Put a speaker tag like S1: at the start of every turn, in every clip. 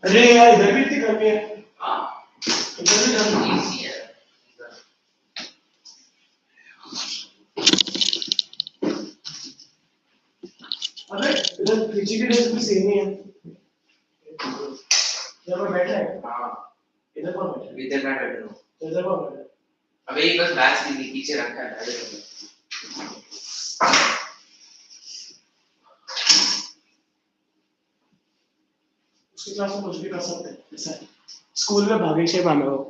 S1: अरे यार इधर भी इतनी गर्मी है। इधर भी गर्मी है। अरे इधर पीछे की डेस्क भी सेम ही है। इधर पर बैठा है। हाँ। इधर पर बैठा है। इधर मैं बैठा हूँ। इधर पर बैठा है। अबे ये बस बैच के पीछे रखा है। उसकी क्लास में कुछ भी कर सकते हैं। ऐसा स्कूल में भागे शेप आना हो।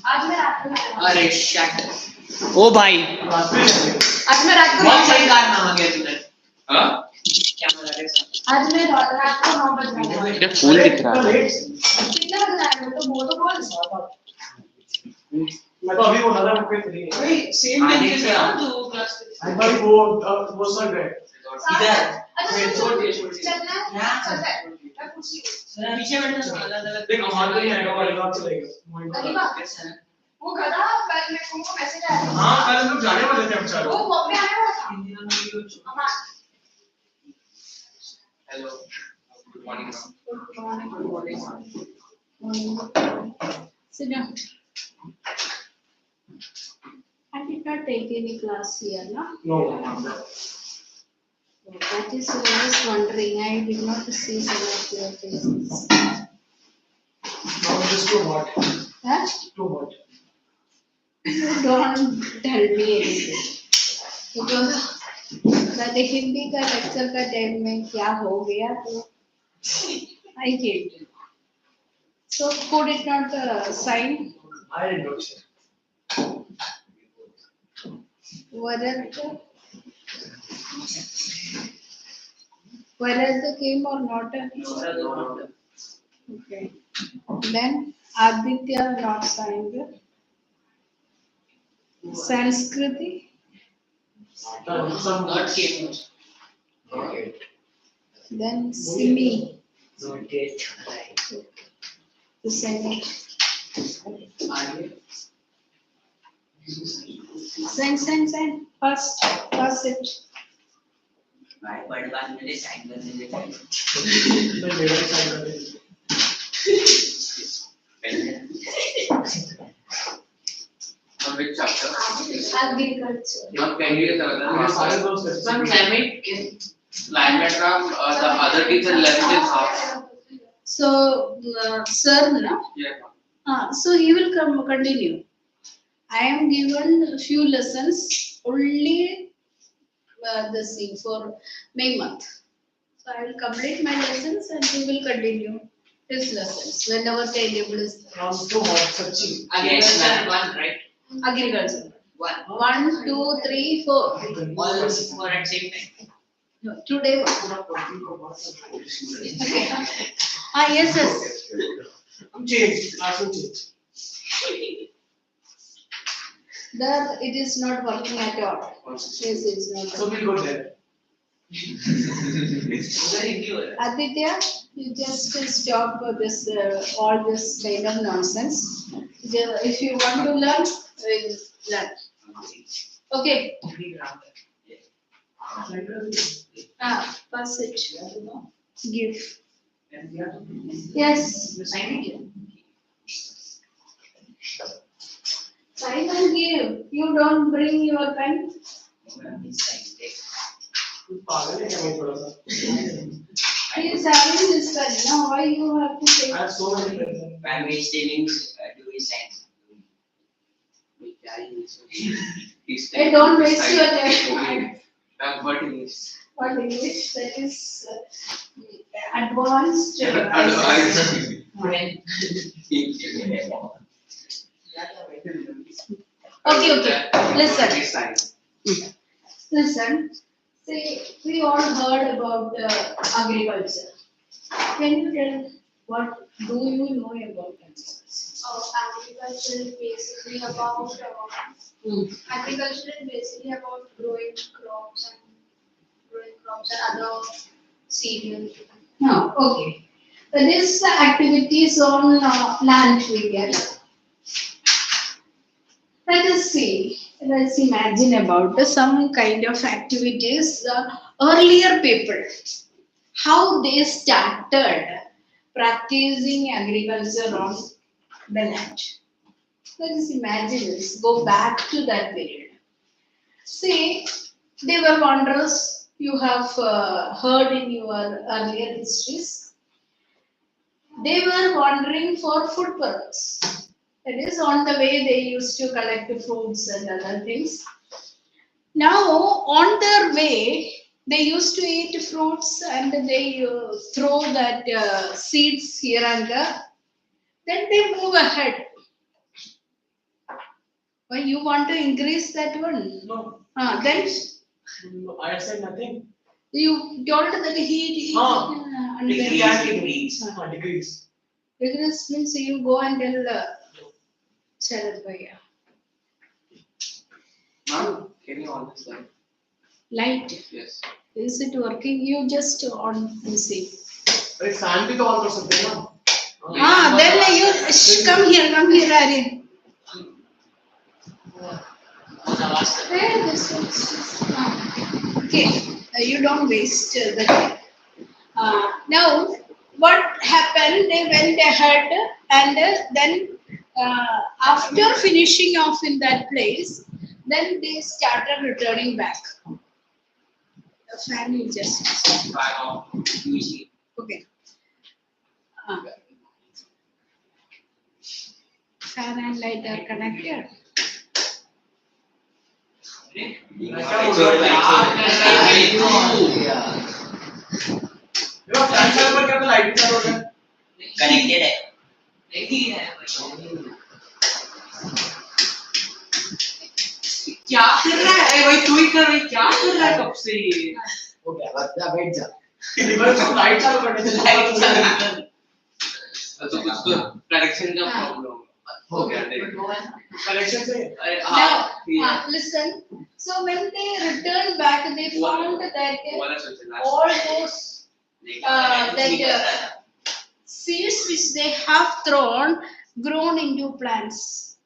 S2: आज मैं रात को अरे शट ओ भाई
S3: आज मैं रात को
S1: बहुत सही कार नाम आ गया तूने। हाँ?
S2: क्या बता रहे हैं?
S3: आज मैं रात को 9 बजे
S2: ये फूल दिख रहा है।
S3: कितना बजे आया तो बोल
S4: मैं तो अभी बोला था मुझे 3
S1: भाई सेम तरीके से
S2: जो क्लास
S4: आई भाई वो सब है
S1: इधर
S3: अच्छा
S1: छोड़ दिए।
S3: चलना है चलता है मैं पूछ रही हूँ
S2: पीछे बैठना अलग अलग
S4: देख हमारे को नहीं आएगा वाला चलेगा
S3: अलीबा वो गधा कल मेरे को मैसेज आया था
S4: हां कल हम लोग जाने वाले थे हम चारों
S3: वो बॉम्बे आने वाला था Aman
S1: hello good morning.
S5: Sit down. I did not take any class here, no?
S4: No
S5: That is what I was wondering. I did not see some of your faces.
S4: No just to what
S5: Huh?
S4: To what
S5: You don't tell me anything. Because that Hindi का lecture का time में क्या हो गया तो I came to know. So could it not sign?
S4: I did not से
S5: Whether came or not? Okay. Then Aditya not signed. Sanskriti.
S4: some
S2: Not came.
S1: Okay.
S5: Then Simi.
S2: Not yet. Right.
S5: To send it. Send. First it.
S2: भाई बड़े बात मेरे sign करने दे
S4: मैं मेरा sign कर दे
S1: On which chapter?
S5: Agriculture.
S1: Not candidate
S4: ये सारे दोस्त
S2: some semi
S1: line diagram. The other teacher left in half.
S5: So, sir, no?
S1: Yeah.
S5: So he will continue. I am given a few lessons only this thing for May month. So I will complete my lessons and he will continue his lessons whenever timetable is
S4: हम तो बहुत सच्ची
S2: agriculture one, right?
S5: agriculture.
S2: One.
S5: 1, 2, 3, 4.
S2: All four at same time.
S5: No, today.
S4: पूरा पढ़ती को बहुत
S5: Okay. Yes.
S4: हम change classroom change
S5: That it is not working at all. Yes, it is not.
S4: so we go there
S2: उधर हिंदी हो रहा है.
S5: Aditya, you just stop this all this kind of nonsense. If you want to learn, we'll learn. Okay. Pass it. Give. Yes.
S2: Sign it.
S5: Sign and give. You don't bring your pen.
S4: पागल है क्या मैं थोड़ा सा
S5: He is having this pen. Now why you have to take?
S4: I have so many pens
S2: Family stealings do we sign?
S5: Hey, don't waste your time.
S1: What English?
S5: What English? That is advanced. Okay. Listen. See, we all heard about agriculture. Can you tell what do you know about agriculture?
S3: Agriculture is basically about growing crops and other cereals.
S5: No, okay. These activities on land we get. Let's imagine about some kind of activities. Earlier people, how they started practicing agriculture on the land. Let us imagine this. Go back to that period. See, they were wanderers. You have heard in your earlier histories. They were wandering for food purpose. That is, on the way they used to collect the fruits and other things. Now, on their way, they used to eat fruits and they throw that seeds here and there. Then they move ahead. Why you want to increase that one?
S4: No.
S5: Then
S4: No, I said nothing.
S5: you told that he and
S2: Degrees,
S5: then
S2: degrees.
S4: Degrees.
S5: degrees means you go and tell Sharad Bhaiya.
S1: Ma'am, can you on this line?
S5: Light.
S1: Yes.
S5: Is it working? You just on and see.
S4: अरे fan भी तो on कर सकते हैं ना.
S5: Then you come here, Aryan. Where this one? Okay, you don't waste the time. Now, what happened? They went ahead and then after finishing off in that place, then they started returning back. The fan is just okay. Fan and light are connected.
S4: Fan चालू पर क्या तो light भी चालू हो गया.
S2: Connected है.
S1: क्या कर रहा है भाई? तू ही कर भाई. क्या कर रहा है कब से ये?
S4: हो गया बस जा बैठ जा. रिवर्स तो लाइट चालू करने से
S2: लाइट चालू कर.
S1: तो कुछ तो कनेक्शन का प्रॉब्लम हो गया.
S4: कनेक्शन से.
S5: Now, listen. So when they returned back, they found that all those seeds which they have thrown grown into plants.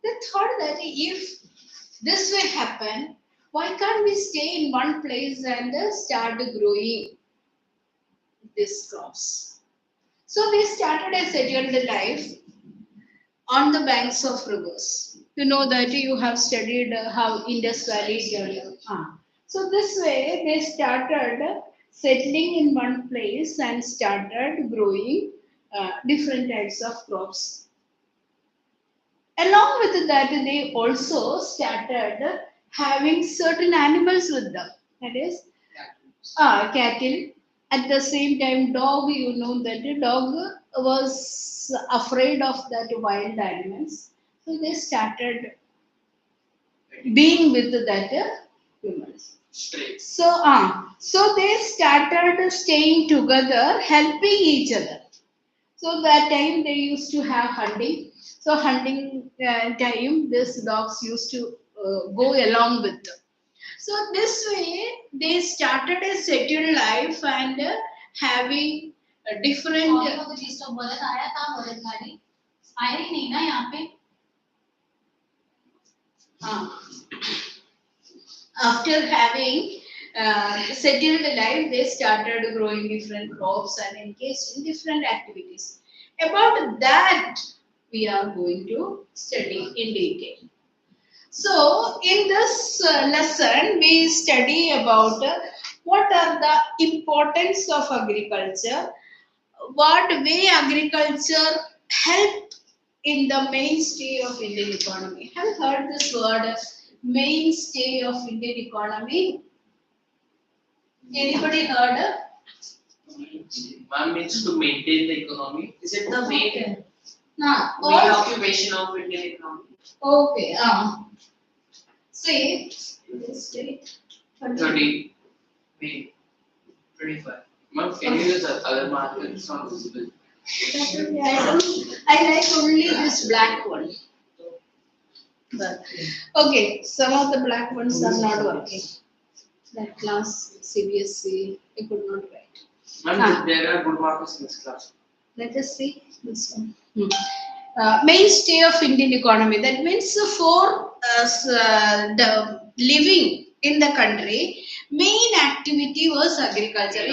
S5: They thought that if this will happen, why can't we stay in one place and start growing these crops? So they started a settled life on the banks of rivers. You know that you have studied how Indus Valley developed. So this way they started settling in one place and started growing different types of crops. Along with that, they also started having certain animals with them. That is, cattle. At the same time, dog. You know that the dog was afraid of that wild animals, so they started being with that humans.
S1: Straight.
S5: So they started staying together, helping each other. So that time they used to have hunting. So hunting time, these dogs used to go along with them. So this way they started a settled life and having a different. After having settled life, they started growing different crops and engaged in different activities. About that, we are going to study in detail. So, in this lesson, we study about what are the importance of agriculture, what way agriculture help in the mainstay of Indian economy. Have you heard this word, mainstay of Indian economy? Anybody heard?
S1: Ma'am, means to maintain the economy.
S2: Is it the main
S5: Or
S2: occupation of Indian economy?
S5: okay. Say this date.
S1: 30. May 25. Ma'am, can you use other markers? It's not visible.
S5: I like only this black one. But, okay, some of the black ones are not working. That class CBSE, I could not write.
S1: Ma'am, there are good markers in this class.
S5: Let us see this one. Mainstay of Indian economy. That means for the living in the country, main activity was agriculture.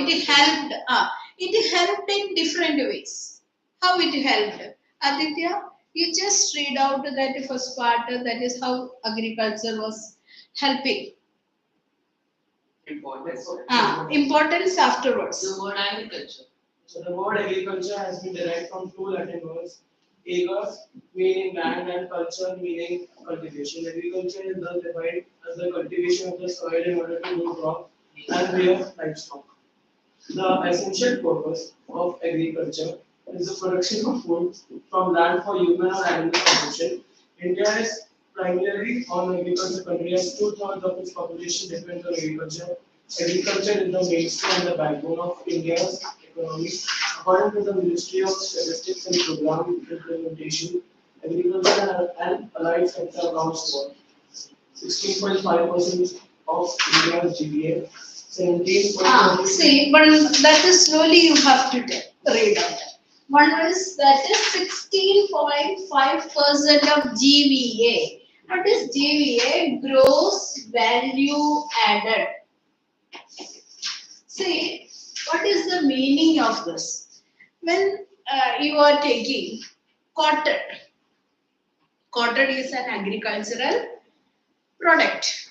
S5: It helped in different ways. How it helped? Aditya, you just read out that first part. That is how agriculture was helping.
S1: Importance.
S5: Importance afterwards.
S2: The word agriculture.
S4: So the word agriculture has been derived from two Latin words, agris meaning land and culture meaning cultivation. Agriculture is thus defined as the cultivation of the soil in order to grow crop and rear livestock. The essential purpose of agriculture is the production of food from land for human or animal consumption. India is primarily on agriculture. Country has 2/3 of its population depends on agriculture. Agriculture is the mainstay and the backbone of India's economy. According to the Ministry of Statistics and Program Implementation, agriculture and allied sector accounts for 16.5% of India's GDP, 17.5%.
S5: See, but that is slowly you have to read out. One is that is 16.5% of GVA. What is GVA? Gross value added. See, what is the meaning of this? When you are taking cotton, cotton is an agricultural product.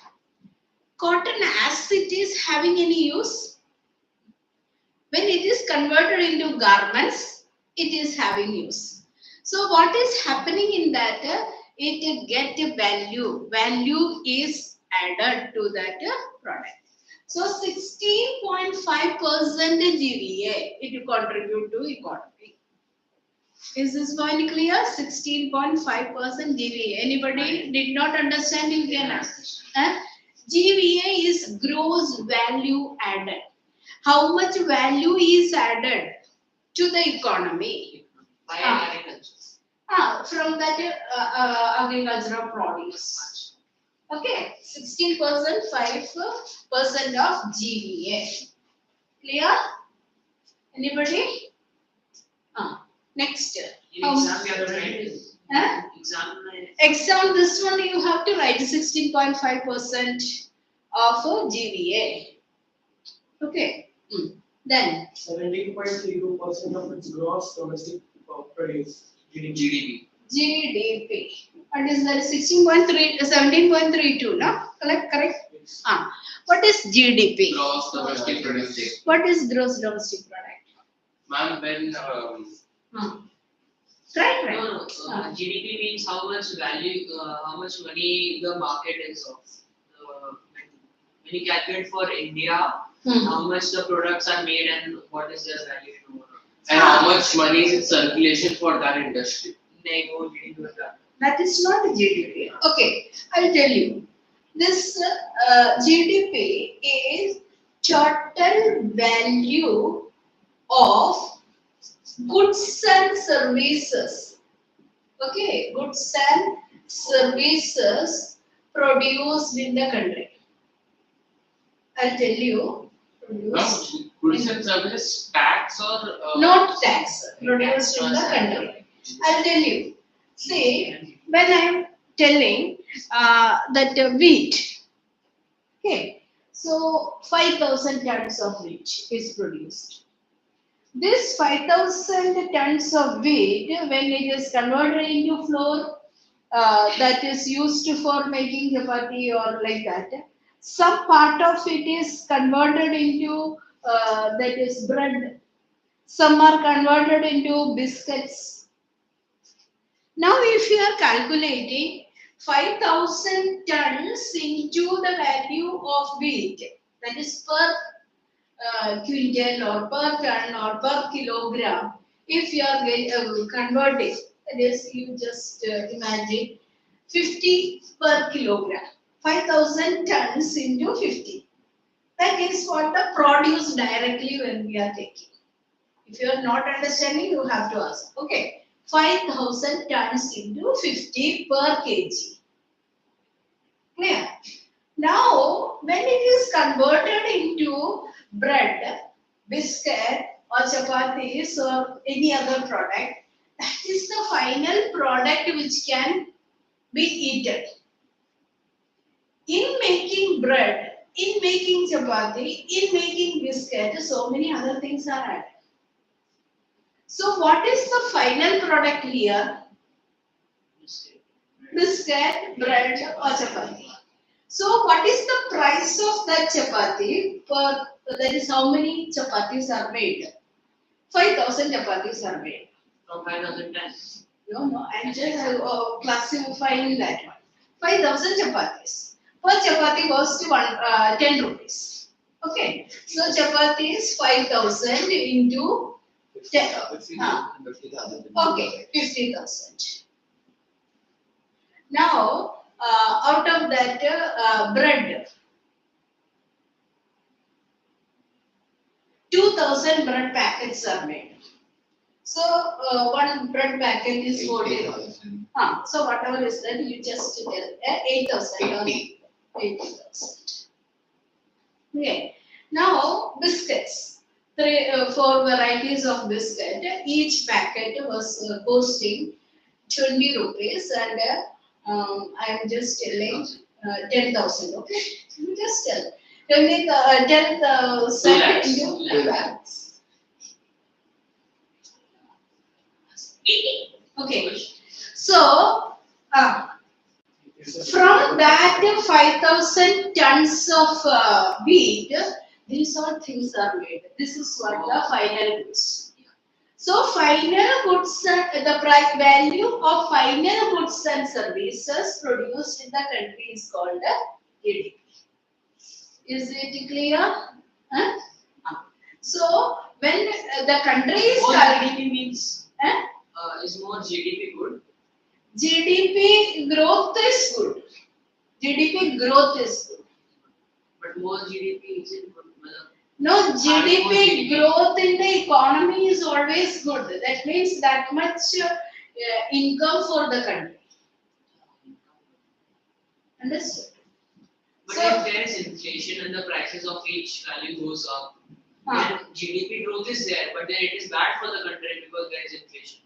S5: Cotton as it is having any use? When it is converted into garments, it is having use. So what is happening in that? It get a value. Value is added to that product. So 16.5% GVA, it will contribute to economy. Is this point clear? 16.5% GVA. Anybody did not understand? You can ask. GVA is gross value added. How much value is added to the economy?
S2: By agriculture.
S5: From that agricultural produce. Okay, 16%, 5% of GVA. Clear? Anybody? Next.
S2: In exam you have to write.
S5: Exam, this one you have to write 16.5% of GVA. Okay. Then
S4: 17.32% of its gross domestic produce.
S2: GDP.
S5: GDP. What is that? 17.32, no? Correct?
S4: Yes.
S5: What is GDP?
S1: Gross domestic product.
S5: What is gross domestic product?
S1: Ma'am, when
S5: Right.
S2: No. GDP means how much value, how much money the market is of. When you calculate for India, how much the products are made and what is their value in overall.
S1: and how much money is in circulation for that industry?
S2: No, GDP with that.
S5: That is not GDP. Okay, I'll tell you. This GDP is total value of goods and services. Okay, goods and services produced in the country. I'll tell you. Produced.
S1: Goods and services tax or
S5: Not tax, produced in the country. I'll tell you. See, when I'm telling that wheat, okay, so 5,000 tons of wheat is produced. This 5,000 tons of wheat, when it is converted into flour, that is used for making chapati or like that, some part of it is converted into that is bread. Some are converted into biscuits. Now, if you are calculating 5,000 tons into the value of wheat, that is per quintal or per ton or per kilogram, if you are converting, that is, you just imagine 50 per kilogram, 5,000 tons into 50. That is what the produce directly when we are taking. If you are not understanding, you have to ask. Okay, 5,000 tons into 50 per kg. Clear? Now, when it is converted into bread, biscuit, or chapatis, or any other product, that is the final product which can be eaten. In making bread, in making chapati, in making biscuit, so many other things are added. So, what is the final product here? Biscuit, bread, or chapati. So, what is the price of that chapati? That is how many chapatis are made? 5,000 chapatis are made.
S2: From 5,000 tons.
S5: No, I'm just classifying that one. 5,000 chapatis. Per chapati goes to 10 rupees. Okay, so chapati is 5,000 into 10.
S1: 50,000.
S5: Okay, 50,000. Now, out of that bread, 2000 bread packets are made. So one bread packet is 40. So whatever is that, you just tell 8,000 or 80,000. Okay. Now biscuits. Four varieties of biscuit. Each packet was costing 20 rupees, and I am just telling 10,000. Okay, just tell 10,000 into. Okay, so from that 5,000 tons of wheat, these all things are made. This is what the final goods. So final goods, the price value of final goods and services produced in the country is called GDP. Is it clear? Huh? So when the country is
S2: GDP means
S5: huh?
S2: Is more GDP good?
S5: GDP growth is good. GDP growth is good.
S2: But more GDP isn't good.
S5: No, GDP growth in the economy is always good. That means that much income for the country. Understood?
S2: But
S5: So,
S2: if there is inflation and the prices of each value goes up, then GDP growth is there, but then it is bad for the country because there is inflation.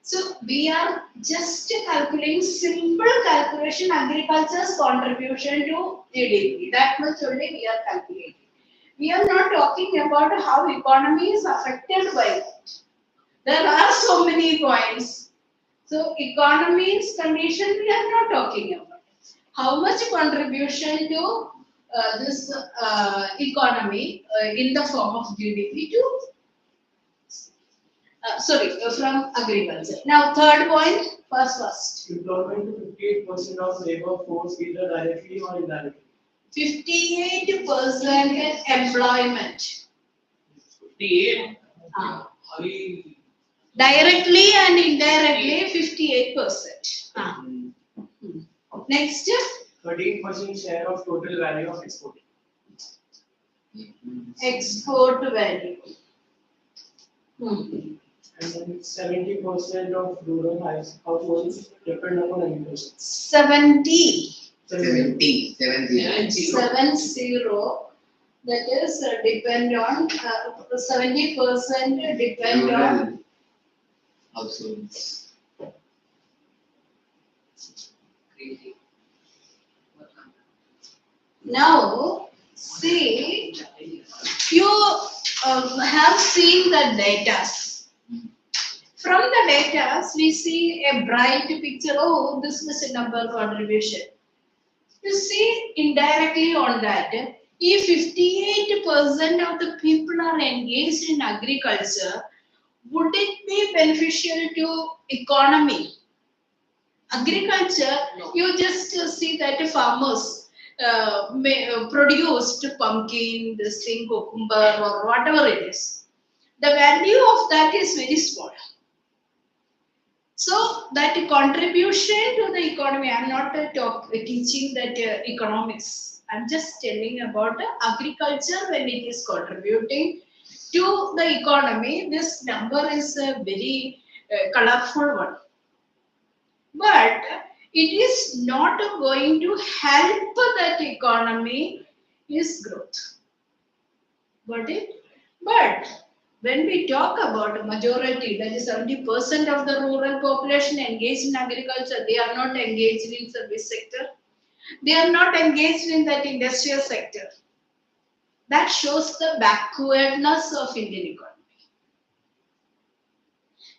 S5: So we are just calculating simple calculation, agriculture's contribution to GDP. That much only we are calculating. We are not talking about how economy is affected by it. There are so many points. So economy's condition we are not talking about. How much contribution to this economy in the form of GDP to from agriculture. Now, third point, first.
S4: Employment to 58% of labor force either directly or indirectly.
S5: 58% employment.
S2: 58.
S5: Directly and indirectly, 58%. Next.
S4: 13% share of total value of export.
S5: Export value.
S4: And then 70% of rural households depend on agriculture.
S5: 70.
S1: 70.
S5: That is depend on 70% depend on
S1: households.
S2: Crazy.
S5: Now see, you have seen the data. From the data, we see a bright picture. Oh, this was a number contribution. You see indirectly on that, if 58% of the people are engaged in agriculture, would it be beneficial to economy? Agriculture,
S2: No.
S5: you just see that farmers produced pumpkin, this thing, cucumber, or whatever it is. The value of that is very small. So that contribution to the economy, I am not teaching that economics. I am just telling about agriculture when it is contributing to the economy. This number is a very colorful one. But it is not going to help that economy is growth. Got it? But when we talk about a majority, that is 70% of the rural population engaged in agriculture, they are not engaged in service sector. They are not engaged in that industrial sector. That shows the backwardness of Indian economy.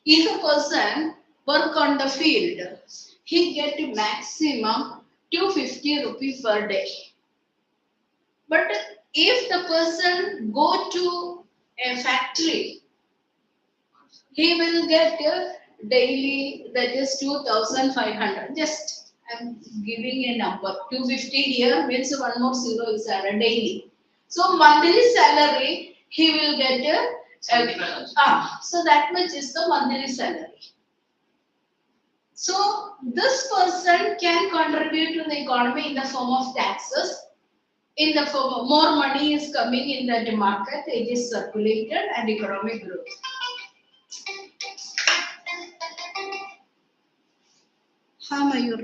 S5: If a person work on the field, he get maximum 250 rupees per day. But if the person go to a factory, he will get daily, that is 2,500. Just I am giving a number. 250 here means one more zero is added daily. So monthly salary he will get. So that much is the monthly salary. So this person can contribute to the economy in the form of taxes. In the form of more money is coming in that market, it is circulated and economic growth. हाँ मयूर,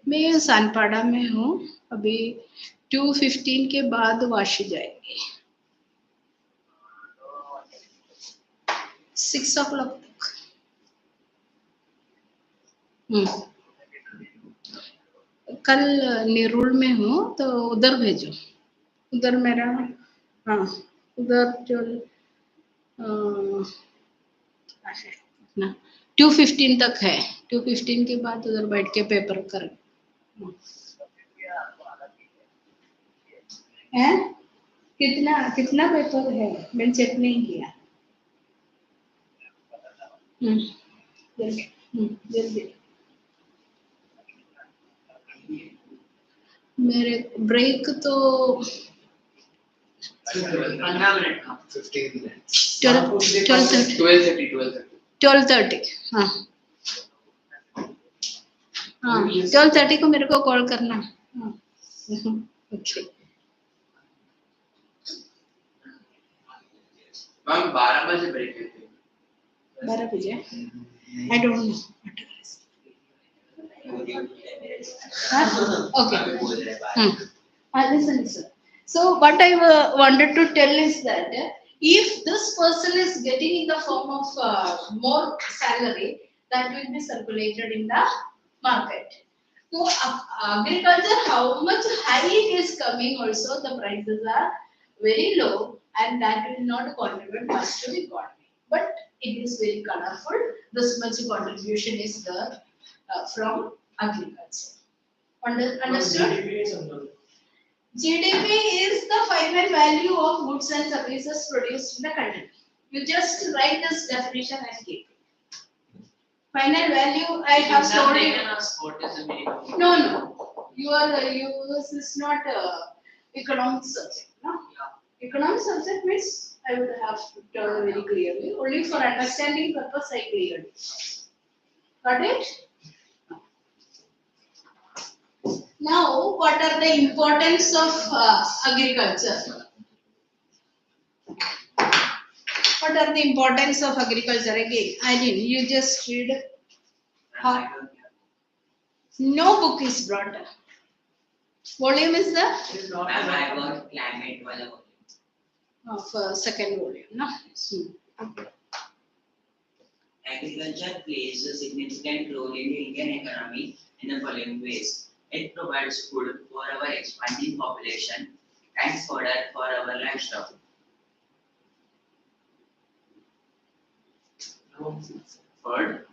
S5: मैं सानपाड़ा में हूँ, अभी 2:15 के बाद वाशी जाएंगे, 6 o'clock तक। कल निरुल में हूँ तो उधर भेजो, उधर मेरा, हाँ उधर जो ना 2:15 तक है, 2:15 के बाद उधर बैठ के पेपर कर है। कितना पेपर है, मैंने चेक नहीं किया। जल्दी मेरे ब्रेक तो
S2: 15 मिनट का
S1: 15 minutes
S5: 12:30 हाँ हाँ 12:30 को मेरे को कॉल करना। हाँ ओके
S1: मैम 12 बजे ब्रेक लेते हैं।
S5: 12 बजे I don't know okay listen. So what I wanted to tell is that if this person is getting in the form of more salary, that will be circulated in the market. So agriculture, how much high it is coming, also the prices are very low and that will not contribute much to the economy, but it is very colorful. This much contribution is there from agriculture. Understood? GDP is the final value of goods and services produced in the country. You just write this definition and keep it. Final value, I have told you. No. Yours is not economic subject. No? Yeah. Economic subject means I would have told very clearly. Only for understanding purpose I cleared it. Got it? Now, what are the importance of agriculture? What are the importance of agriculture? Again, Eileen, you just read. No book is brought up. Volume is the?
S2: climate
S5: Of second volume, no?
S6: Agriculture plays a significant role in the Indian economy in the following ways. It provides food for our expanding population and fodder for our livestock. Third,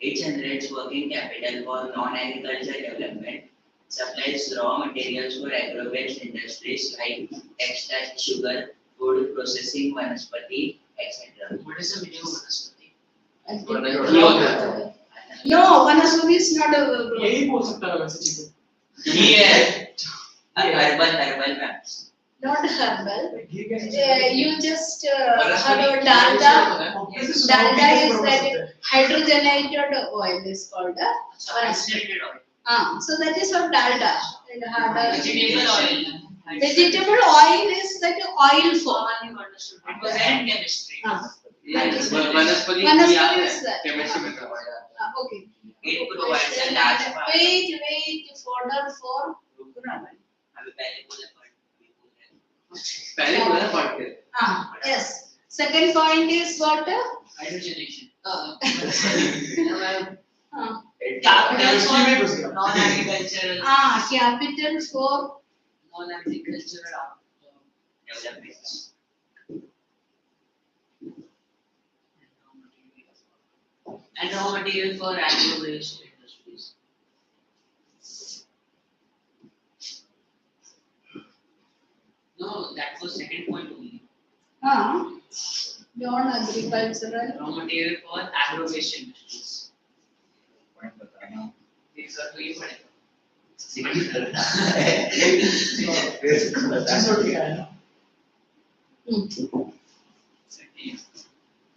S6: it generates working capital for non-agricultural development, supplies raw materials for agro-based industries like textile, sugar, food processing, vanaspati, etc.
S2: What is the meaning of vanaspati?
S5: No, vanaspati is not a.
S4: यही बोल सकता है वैसे चीजें।
S6: Herbal maps.
S5: Not herbal. You just heard of dalda. Dalda is that hydrogenated oil is called
S2: Concentrated oil.
S5: So that is what dalda.
S2: Vegetable oil.
S5: Vegetable oil is like oil form.
S2: It was in chemistry.
S1: वनस्पति
S5: is that.
S1: Chemistry में करवाया।
S5: Okay.
S6: It provides a large part.
S5: Wait, fodder for gravel.
S6: अभी पहले बोला
S1: पढ़ के।
S5: Yes. Second point is what?
S2: Hydrogenation.
S6: Capital for
S2: non-agricultural.
S5: Capital for
S2: Non-agricultural
S6: development.
S2: and raw material for agro-based industries. No, that was second point only.
S5: Non-agricultural.
S2: Raw material for agro-based industries. These are three points.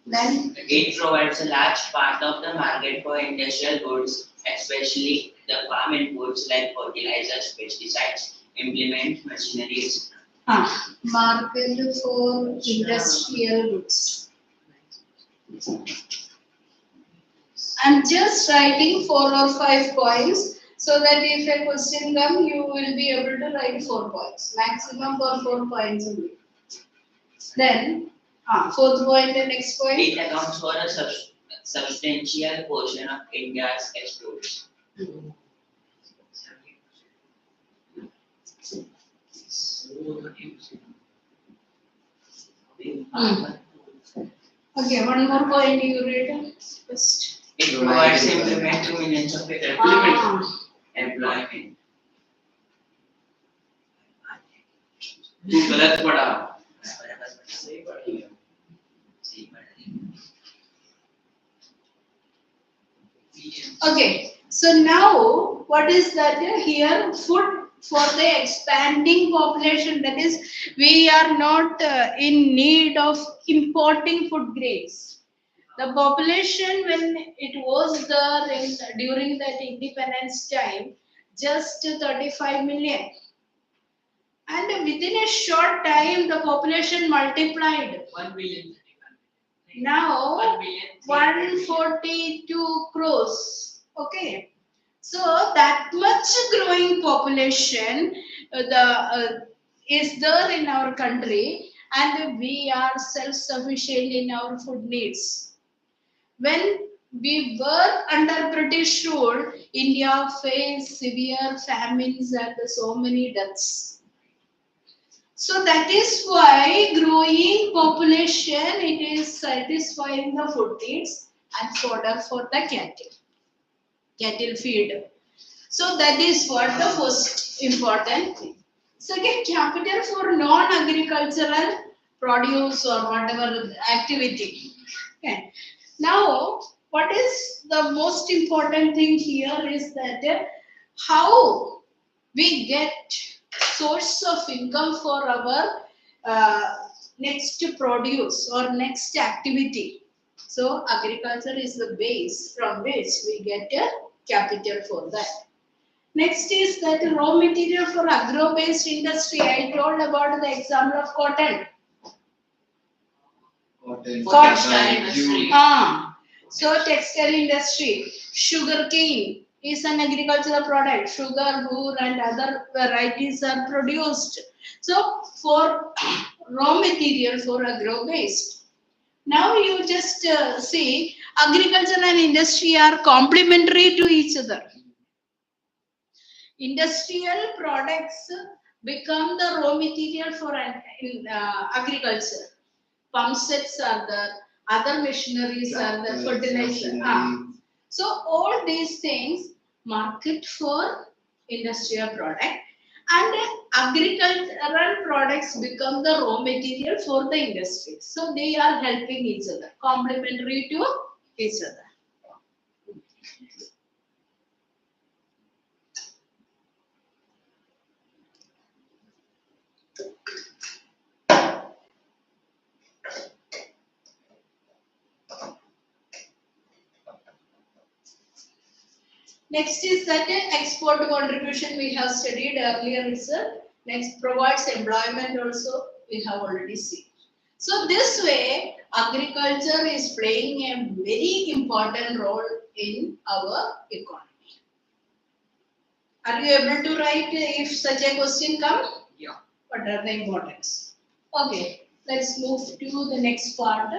S5: Then
S6: It provides a large part of the market for industrial goods, especially the farm inputs like fertilizers, pesticides, implement machineries.
S5: market for industrial goods. I'm just writing 4 or 5 points so that if a question comes, you will be able to write 4 points. Maximum for 4 points only. Then, fourth point and next point.
S6: It accounts for a substantial portion of India's exports.
S5: Okay, one more point you read first.
S6: It provides employment to millions of people. Employment.
S1: तू गलत पढ़ा
S5: Okay, so now what is that here? Food for the expanding population, that is, we are not in need of importing food grains. The population, when it was there during that independence time, just 35 million. And within a short time, the population multiplied.
S2: 1 billion.
S5: Now,
S2: 1 billion.
S5: 142 crores. Okay. So that much growing population is there in our country, and we are self-sufficient in our food needs. When we were under British rule, India faced severe famines and so many deaths. So that is why growing population, it is satisfying the food needs and fodder for the cattle feed. So that is what the first important thing. Second, capital for non-agricultural produce or whatever activity. Okay. Now, what is the most important thing here is that how we get source of income for our next produce or next activity. So agriculture is the base from which we get a capital for that. Next is that raw material for agro-based industry. I told about the example of cotton.
S2: Textile industry.
S5: So textile industry, sugar cane is an agricultural product. Sugar, gur and other varieties are produced. So for raw material for agro-based. Now you just see agriculture and industry are complementary to each other. Industrial products become the raw material for agriculture. Pump sets are there, other machineries are there, fertilizer. So all these things market for industrial product, and agricultural products become the raw material for the industry. So they are helping each other, complementary to each other. Next is that export contribution we have studied earlier. Next provides employment also, we have already seen. So this way agriculture is playing a very important role in our economy. Are you able to write if such a question comes?
S2: Yeah.
S5: What are the importance? Okay, let's move to the next part.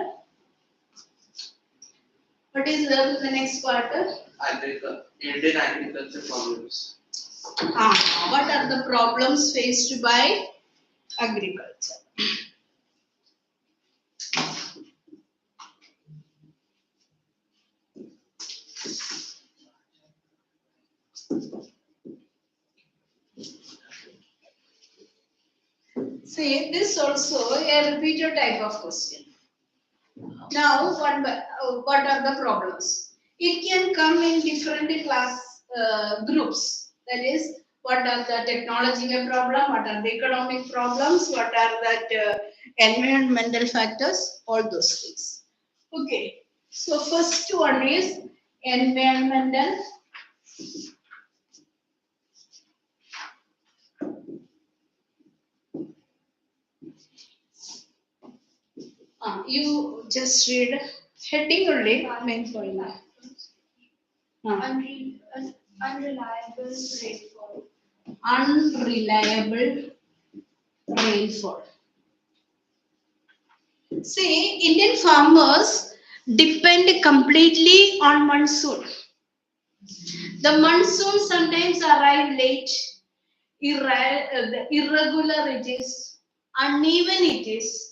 S5: What is the next part?
S1: Indian agriculture problems.
S5: What are the problems faced by agriculture? See, this also a repeated type of question. Now, what are the problems? It can come in different class groups. That is, what are the technological problems, what are the economic problems, what are the environmental factors, all those things. Okay. So first one is environmental. You just read heading only, main point.
S3: Unreliable rainfall.
S5: Unreliable rainfall. See, Indian farmers depend completely on monsoon. The monsoon sometimes arrive late, irregular it is, uneven it is.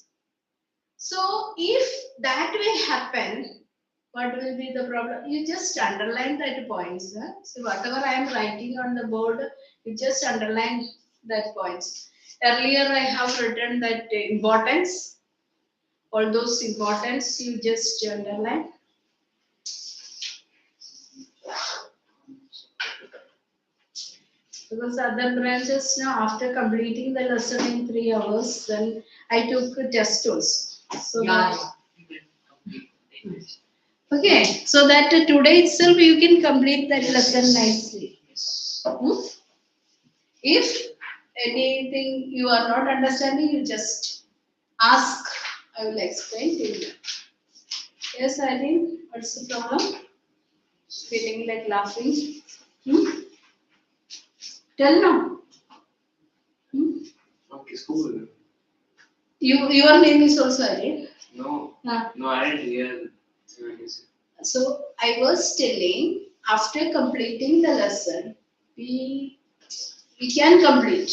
S5: So if that will happen, what will be the problem? You just underline that points. Huh? So whatever I am writing on the board, you just underline that points. Earlier I have written that importance. All those importance you just underline. Because other branches now after completing the lesson in 3 hours, then I took a test also. So okay, so that today itself you can complete that lesson nicely. If anything you are not understanding, you just ask. I will explain to you. Yes, Eileen, what's the problem? Feeling like laughing? Tell now.
S1: Okay, school.
S5: Your name is also Eileen?
S1: No, no, I didn't hear.
S5: So I was telling, after completing the lesson, we can complete.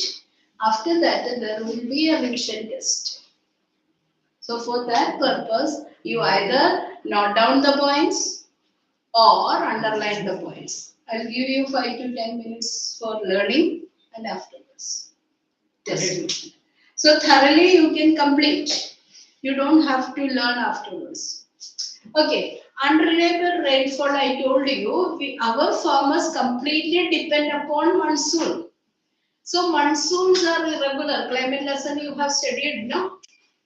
S5: After that, there will be a revision test. So for that purpose, you either note down the points or underline the points. I'll give you 5 to 10 minutes for learning and afterwards test. So thoroughly you can complete. You don't have to learn afterwards. Okay, unreliable rainfall, I told you, our farmers completely depend upon monsoon. So monsoons are irregular. Climate lesson you have studied, no?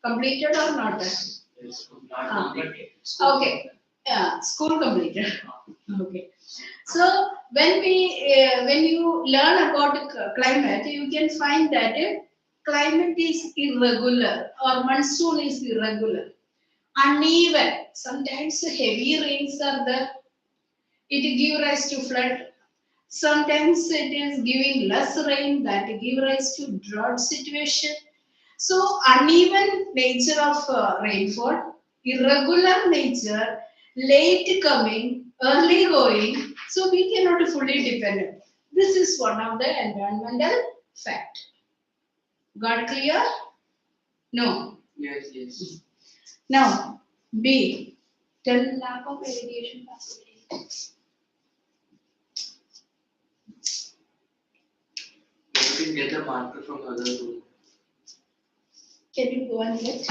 S5: Completed or not?
S1: Yes,
S6: Not completed.
S5: Okay, yeah, school completed. Okay. So when you learn about climate, you can find that climate is irregular or monsoon is irregular, uneven. Sometimes heavy rains are there. It give rise to flood. Sometimes it is giving less rain that give rise to drought situation. So uneven nature of rainfall, irregular nature, late coming, early going. So we cannot fully depend on. This is one of the environmental fact. Got clear? No.
S1: yes.
S5: Now B. Tell.
S3: Lack of irrigation facilities.
S1: You can get the marker from other room.
S5: Can you go and get?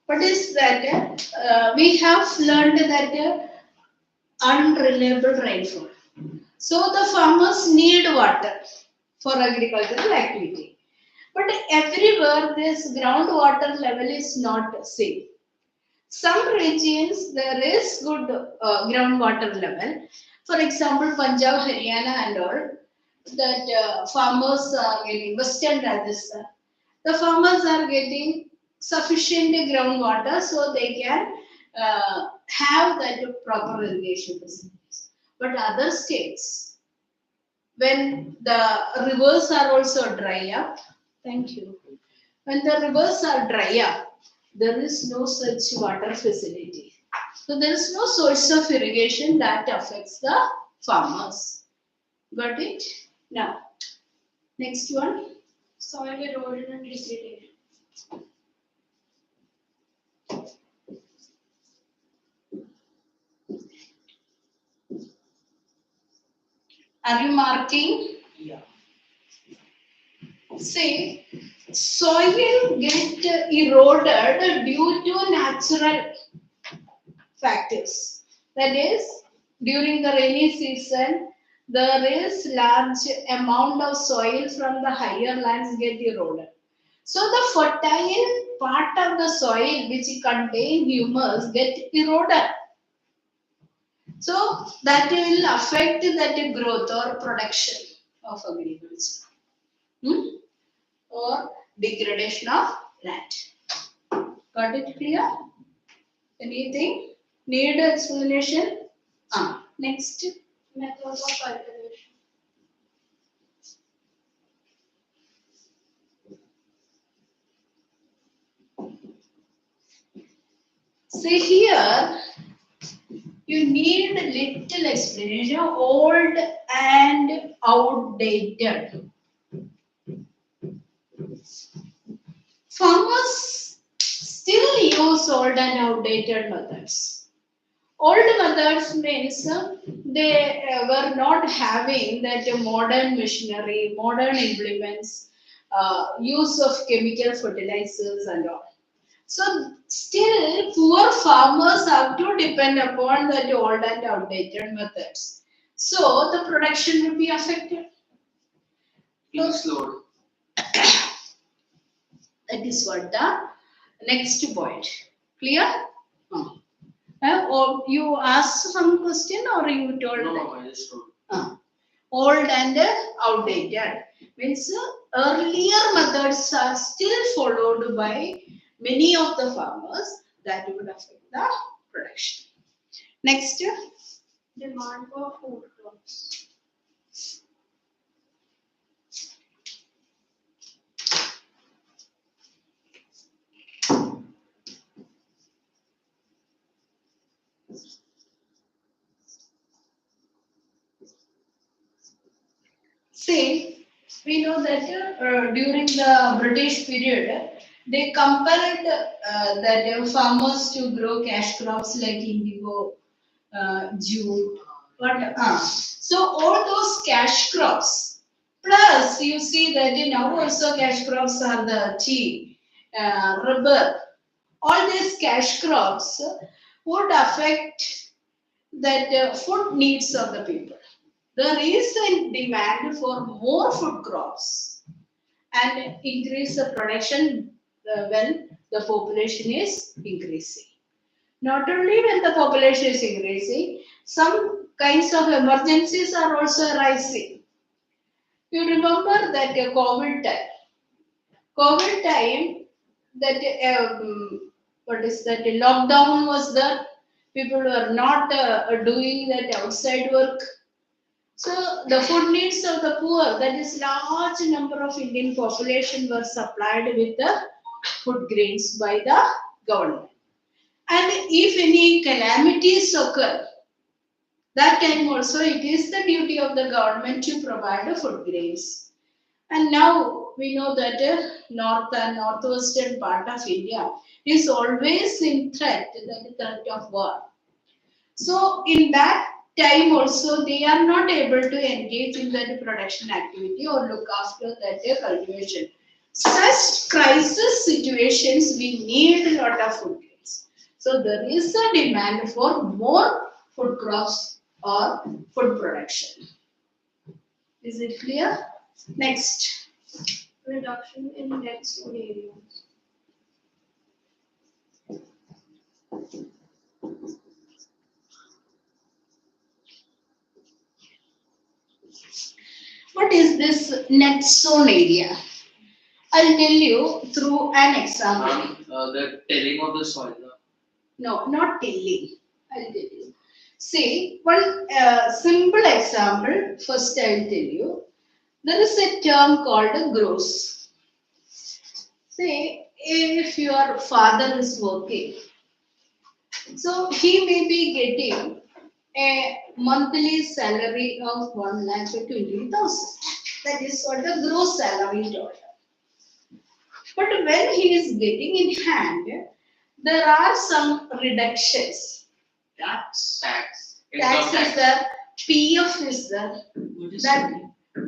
S5: What is that? We have learned that unreliable rainfall. So the farmers need water for agricultural activity. But everywhere this groundwater level is not same. Some regions there is good groundwater level. For example, Punjab, Haryana and all, that farmers are getting, Western Rajasthan, the farmers are getting sufficient groundwater so they can have that proper irrigation facilities. But other states, when the rivers are also dry up, thank you. When the rivers are dry up, there is no such water facility. So there is no source of irrigation that affects the farmers. Got it? Now, next one.
S3: Soil erosion and degradation.
S5: Are you marking?
S2: Yeah.
S5: Say, soil get eroded due to natural factors. That is, during the rainy season, there is large amount of soil from the higher lands get eroded. So the fertile part of the soil which contain humus get eroded. So that will affect that growth or production of agriculture. Or degradation of land. Got it clear? Anything? Need explanation? Next.
S3: Method of cultivation.
S5: See here, you need little explanation, old and outdated. Farmers still use old and outdated methods. Old methods means they were not having that modern machinery, modern implements, use of chemical fertilizers and all. So still poor farmers have to depend upon that old and outdated methods. So the production will be affected.
S1: Peace load.
S5: That is what the next point. Clear? Or you asked some question or you told?
S1: No, I just told.
S5: Old and outdated means earlier methods are still followed by many of the farmers that would affect the production. Next.
S3: Demand for food crops.
S5: See, we know that during the British period, they compared that farmers to grow cash crops like indigo, jute, so all those cash crops. Plus, you see that now also cash crops are the tea, rubber. All these cash crops would affect that food needs of the people. There is a demand for more food crops and increase the production when the population is increasing. Not only when the population is increasing, some kinds of emergencies are also arising. You remember that COVID time. COVID time, that what is that? Lockdown was there. People were not doing that outside work. So the food needs of the poor, that is large number of Indian population were supplied with the food grains by the government. And if any calamities occur, that time also it is the duty of the government to provide the food grains. And now we know that north and northwestern part of India is always in threat, the threat of war. So in that time also they are not able to engage in that production activity or look after that cultivation. Such crisis situations we need a lot of food grains. So there is a demand for more food crops or food production. Is it clear? Next.
S3: Reduction in net sown areas.
S5: What is this net sown area? I'll tell you through an example.
S1: The tilling of the soil.
S5: No, not tilling. I'll tell you. See, one simple example. First, I'll tell you. There is a term called gross. Say, if your father is working, so he may be getting a monthly salary of 1,20,000. That is what the gross salary total. But when he is getting in hand, there are some reductions.
S1: Tax.
S5: Tax is there, PF is there, that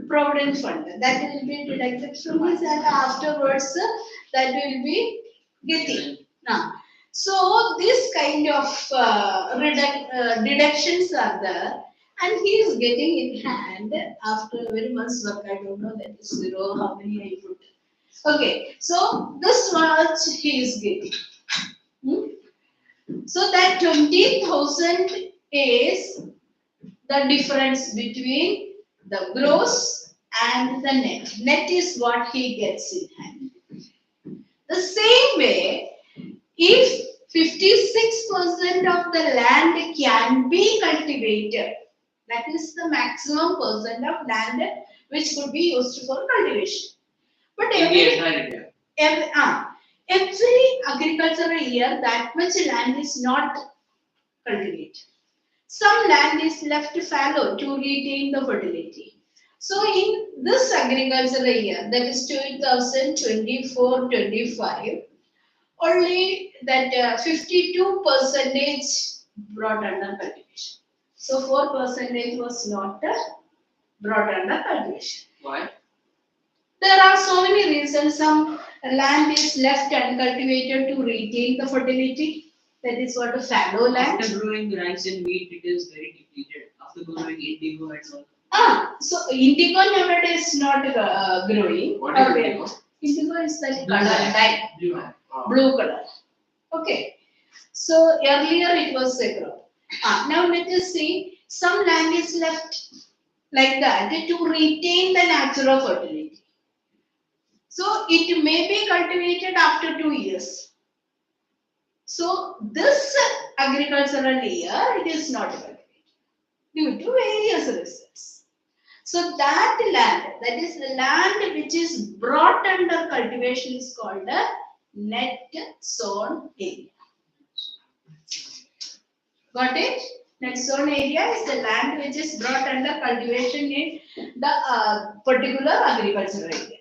S5: provident fund that will be deducted from his, and afterwards that will be getting. Now, So this kind of deductions are there, and he is getting in hand after very much work. I don't know that is zero. How many I put? Okay, so this much he is getting. Hmm? So that 20,000 is the difference between the gross and the net. Net is what he gets in hand. The same way, if 56% of the land can be cultivated, that is the maximum percent of land which could be used for cultivation. But every agricultural year, that much land is not cultivated. Some land is left fallow to retain the fertility. So in this agricultural year, that is 2024-25, only that 52 percentage brought under cultivation. So 4 percentage was not brought under cultivation.
S2: Why?
S5: There are so many reasons. Some land is left uncultivated to retain the fertility. That is what a fallow land.
S2: After growing rice and wheat, it is very depleted. After growing indigo and all.
S5: So indigo nowadays is not growing.
S1: What is indigo?
S5: Indigo is like
S2: Blue
S5: color,
S2: color.
S5: dye, blue color. Okay. So earlier it was a crop. Now let us see. Some land is left like that to retain the natural fertility. So it may be cultivated after 2 years. So this agricultural year it is not cultivated due to various reasons. So that land, that is the land which is brought under cultivation, is called a net zone area. Got it? Net zone area is the land which is brought under cultivation in the particular agricultural area.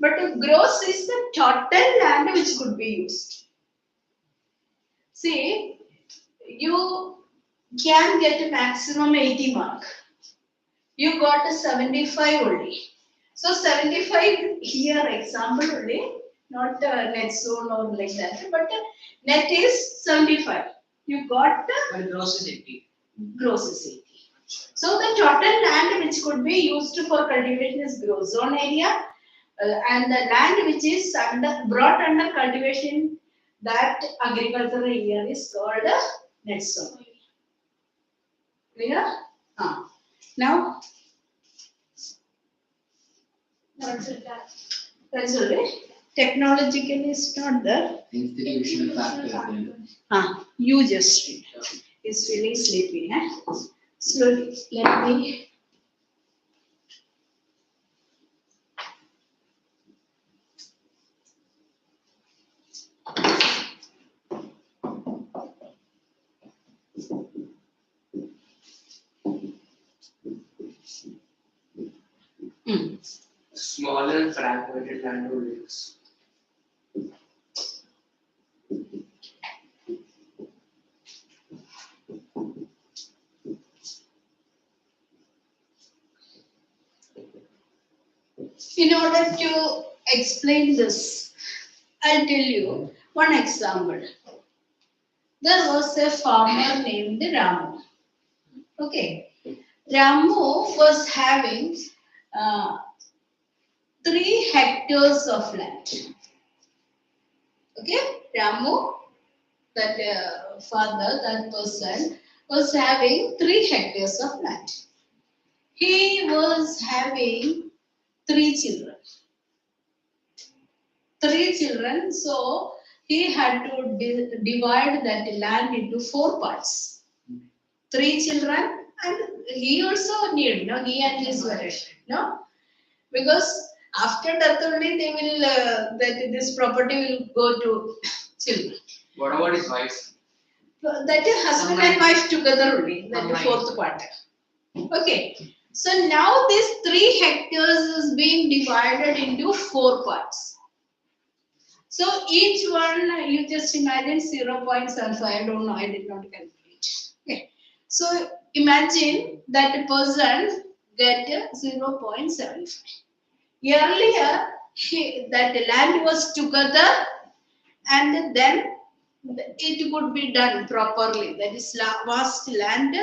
S5: But gross is the total land which could be used. See, you can get a maximum 80 mark. You got a 75 only. So 75 here example only, not net zone or like that, but net is 75. You got
S2: But gross is 80.
S5: Gross is 80. So the total land which could be used for cultivation is gross zone area, and the land which is brought under cultivation, that agricultural area is called a net zone area. Clear? Now, that's all right. Technologically is not there.
S1: Institutional factors.
S5: You just read. He's feeling sleepy. Slowly, let me.
S1: Small and fragmented landholdings.
S5: In order to explain this, I'll tell you one example. There was a farmer named Ramu. Okay. Ramu was having 3 hectares of land. Okay. Ramu, that father, that person, was having 3 hectares of land. He was having 3 children. 3 children, so he had to divide that land into 4 parts. 3 children, and he also need, he and his wife, because after death only they will, that this property will go to children.
S1: What about his wife?
S5: That is husband and wife together only, that is 4th part. Okay. So now this 3 hectares is being divided into 4 parts. So each one, you just imagine 0.75. I don't know, I did not calculate. Okay. So imagine that a person get 0.75. Earlier, that land was together, and then it would be done properly. That is vast land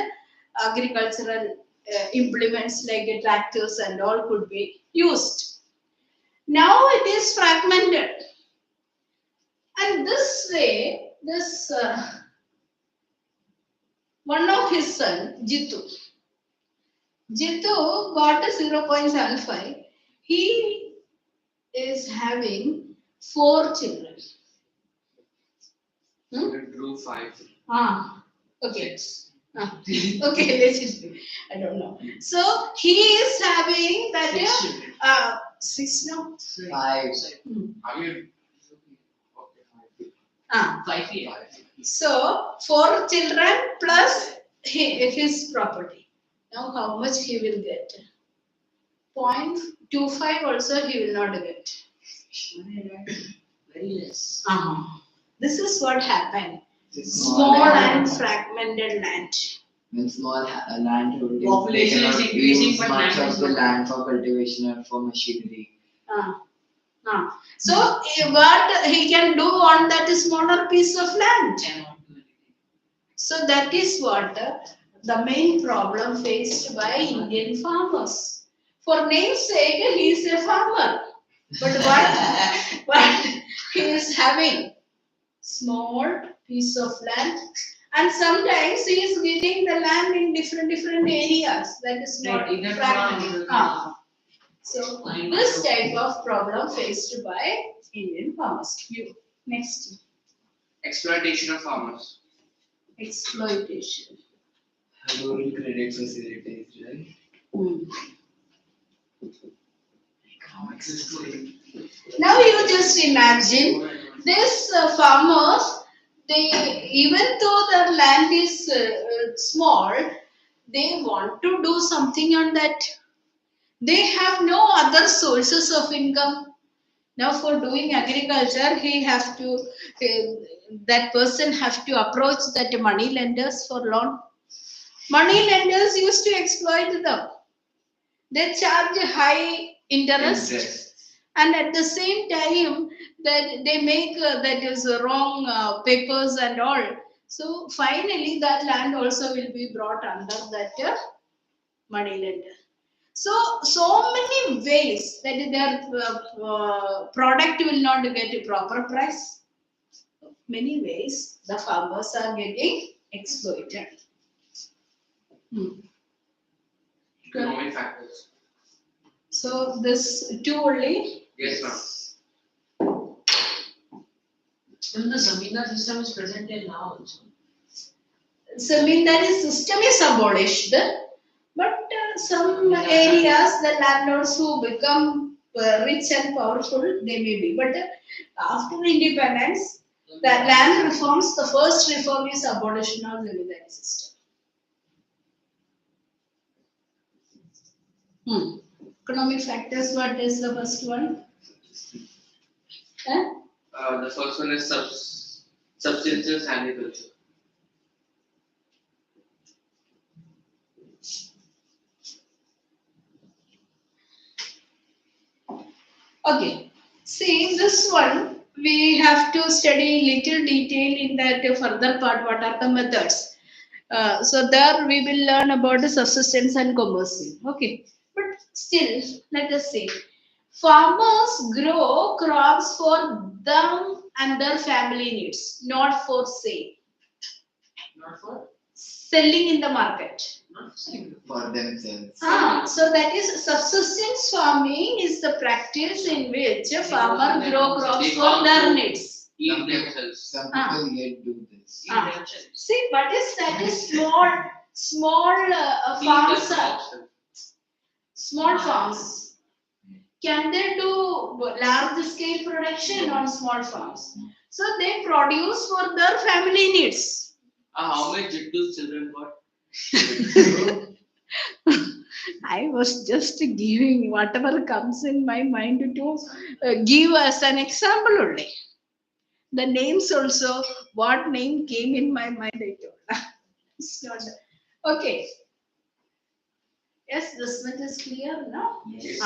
S5: agricultural implements like tractors and all could be used. Now it is fragmented, and this way, this one of his son, Jitu got a 0.75. He is having 4 children.
S1: You drew 5.
S5: Okay. Okay, listen. I don't know. So he is having that 6 now.
S6: 5.
S1: Are you?
S5: Ah,
S2: 5 years.
S5: so 4 children plus his property. Now how much he will get? 0.25 also he will not get.
S2: Very less.
S5: This is what happened.
S6: Small
S5: Small
S6: land.
S5: and fragmented land.
S6: When small land holdings,
S2: Population
S6: they
S2: is
S6: cannot
S2: increasing,
S6: use
S2: but
S6: much
S2: land
S6: of
S2: is
S6: the
S2: not.
S6: land for cultivation or for machinery.
S5: So what he can do on that smaller piece of land?
S2: Cannot do anything.
S5: So that is what the main problem faced by Indian farmers. For namesake, he is a farmer. But what he is having? Small piece of land. And sometimes he is getting the land in different areas. That is not
S2: Right, either
S5: fragmented.
S2: farm,
S5: So this type of problem faced by Indian farmers. Next.
S1: Exploitation of farmers.
S5: Exploitation.
S6: Rural credit facilities, right? Economic system.
S5: Now you just imagine this farmers, they even though their land is small, they want to do something on that. They have no other sources of income. Now for doing agriculture, he have to that person have to approach that money lenders for loan. Money lenders used to exploit them. They charge high interest. And at the same time that they make that is wrong papers and all. So finally that land also will be brought under that money lender. So many ways that their product will not get a proper price. Many ways the farmers are getting exploited.
S1: Economic factors.
S5: So this 2 only.
S1: Yes, ma'am.
S2: Even the zamindar system is present till now also.
S5: Zamindari system is abolished, but some areas the landlords who become rich and powerful, they may be. But after independence, the land reforms, the first reform is abolition of zamindari system. Economic factors, what is the first one?
S1: The first one is subsistence agriculture.
S5: Okay. See, this one we have to study little detail in that further part. What are the methods? So there we will learn about the subsistence and commercial. Okay. But still, let us see. Farmers grow crops for them and their family needs, not for sale.
S2: Not for
S5: Selling in the market.
S2: not for selling.
S6: For themselves.
S5: So that is subsistence farming is the practice in which a farmer grow crops for their needs.
S1: Eat themselves.
S6: Some people yet do this.
S2: Eat themselves.
S5: See, what is that is small
S1: Eat
S5: farms,
S1: themselves.
S5: small farms. Can they do large scale production on small farms? So they produce for their family needs.
S1: How many Jittu's children got?
S5: I was just giving whatever comes in my mind to give as an example only. The names also, what name came in my mind, I told. It's not. Okay. Yes, this much is clear now?
S6: Yes.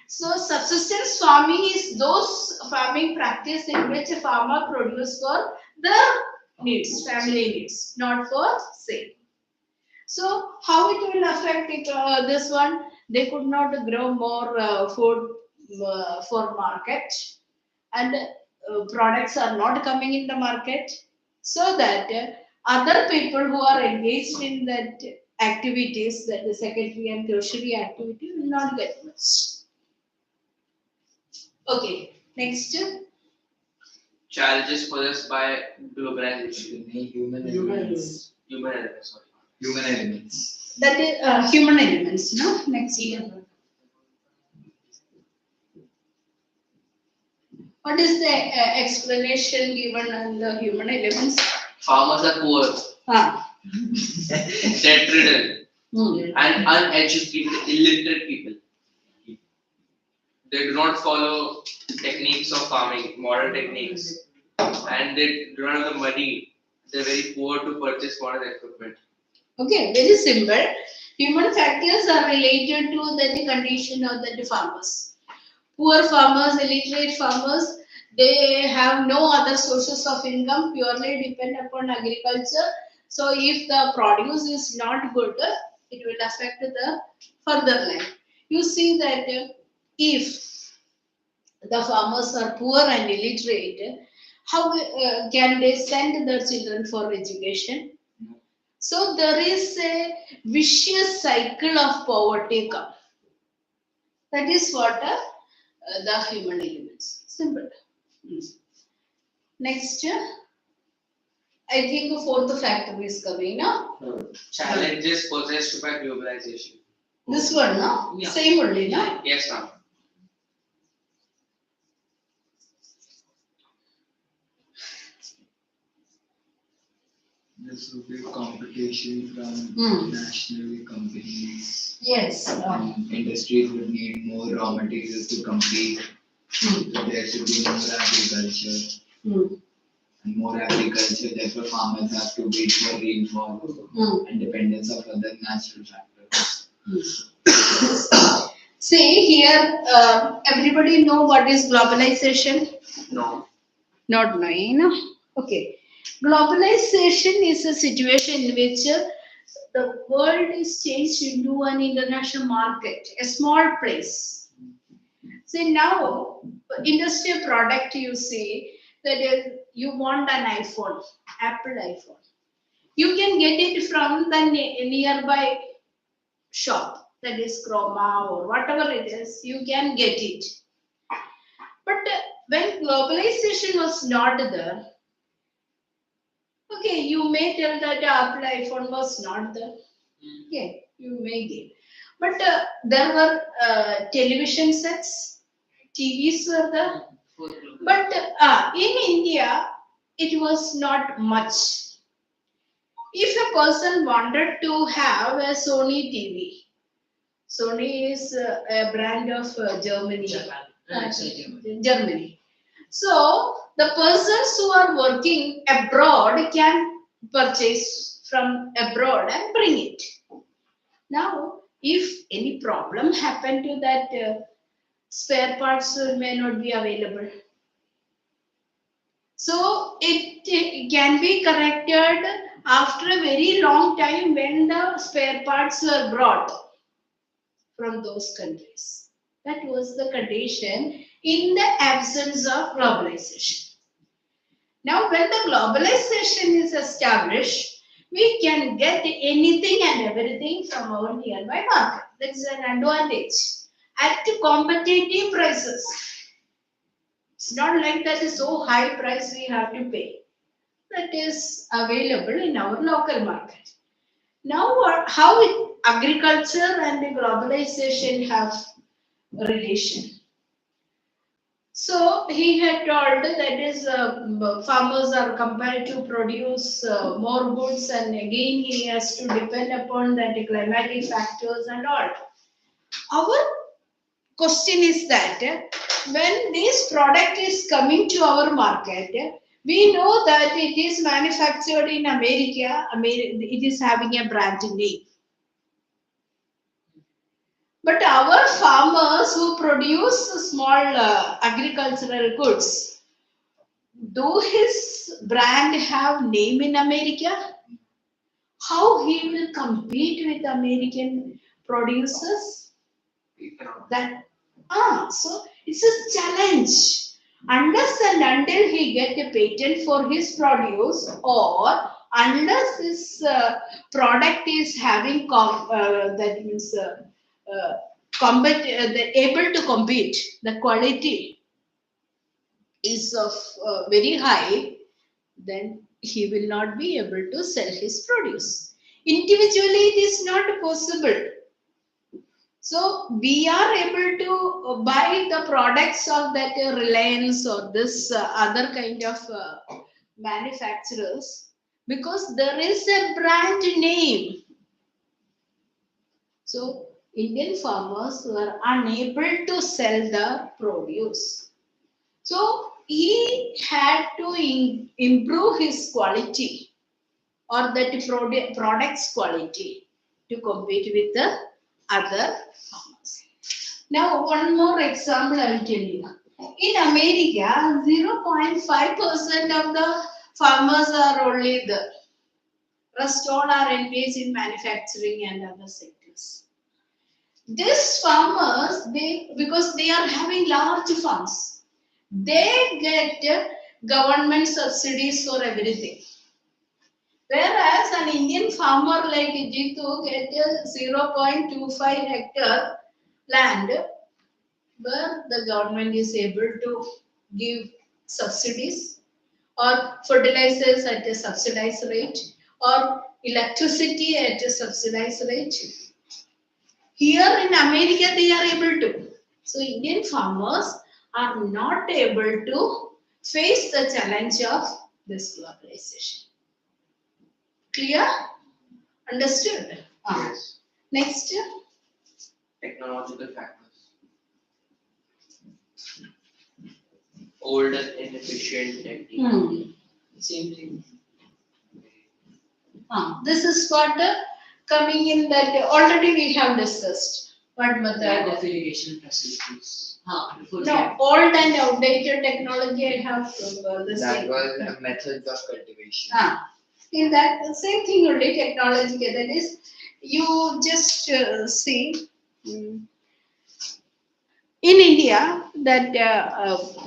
S5: So subsistence farming is those farming practice in which a farmer produces for their needs, family needs, not for sale. So how it will affect it, this one? They could not grow more food for market, and products are not coming in the market, so that other people who are engaged in that activities, that the secondary and tertiary activity, will not get much. Okay, next.
S1: Challenges posed by globalization.
S4: Human elements.
S1: Human elements, sorry.
S7: Human elements.
S5: That is human elements, no? Next year. What is the explanation given on the human elements?
S1: Farmers are poor,
S5: Ah.
S1: debt-ridden,
S5: Hmm.
S1: and uneducated, illiterate people. They do not follow techniques of farming, modern techniques, and they do not have the money. They're very poor to purchase modern equipment.
S5: Okay, very simple. Human factors are related to the condition of the farmers. Poor farmers, illiterate farmers, they have no other sources of income, purely depend upon agriculture. So if the produce is not good, it will affect the further life. You see that if the farmers are poor and illiterate, how can they send their children for education? So there is a vicious cycle of poverty come. That is what the human elements. Simple. Next, I think the fourth factor is coming now.
S1: Challenges posed by globalization.
S5: This one, no?
S2: Yeah.
S5: Same only, no?
S1: Yes, ma'am.
S7: This would be competition from international companies.
S5: Yes.
S7: And industries would need more raw materials to compete. So there should be more agriculture. And more agriculture, therefore farmers have to wait for rainfall and dependence of other natural factors.
S5: See here, everybody know what is globalization?
S1: No.
S5: Not knowing, no? Okay. Globalization is a situation in which the world is changed into an international market, a small place. See now, industrial product you see, that is, you want an iPhone, Apple iPhone. You can get it from the nearby shop, that is Chroma or whatever it is, you can get it. But when globalization was not there, okay, you may tell that Apple iPhone was not there. Okay, you may give. But there were television sets, TVs were there. But in India, it was not much. If a person wanted to have a Sony TV, Sony is a brand of Germany. Germany. So the persons who are working abroad can purchase from abroad and bring it. Now, if any problem happened to that, spare parts may not be available. So it can be corrected after a very long time when the spare parts were brought from those countries. That was the condition in the absence of globalization. Now, when the globalization is established, we can get anything and everything from our nearby market. That is an advantage at competitive prices. It's not like that is so high price we have to pay. That is available in our local market. Now, how agriculture and globalization have a relation? So he had told that is farmers are compelled to produce more goods, and again he has to depend upon that climatic factors and all. Our question is that when this product is coming to our market, we know that it is manufactured in America. It is having a brand name. But our farmers who produce small agricultural goods, though his brand have name in America, how he will compete with American producers?
S1: You cannot.
S5: That so it's a challenge. Unless and until he get a patent for his produce, or unless his product is having that means able to compete, the quality is of very high, then he will not be able to sell his produce. Individually, it is not possible. So we are able to buy the products of that Reliance or this other kind of manufacturers because there is a brand name. So Indian farmers were unable to sell the produce. So he had to improve his quality or that product's quality to compete with the other farmers. Now, one more example I will tell you. In America, 0.5% of the farmers are only there. Rest all are engaged in manufacturing and other sectors. These farmers, because they are having large farms, they get government subsidies for everything. Whereas an Indian farmer like Jitu get a 0.25 hectare land where the government is able to give subsidies or fertilizers at a subsidized rate or electricity at a subsidized rate. Here in America, they are able to. So Indian farmers are not able to face the challenge of this globalization. Clear? Understood?
S1: Yes.
S5: Next.
S1: Technological factors. Old and inefficient technique.
S2: Same thing.
S5: This is what coming in that already we have discussed. What
S2: Lack
S5: method?
S2: of irrigation facilities.
S5: No, old and outdated technology I have the
S7: That
S5: same.
S7: was methods of cultivation.
S5: In that the same thing only technology. That is, you just see in India that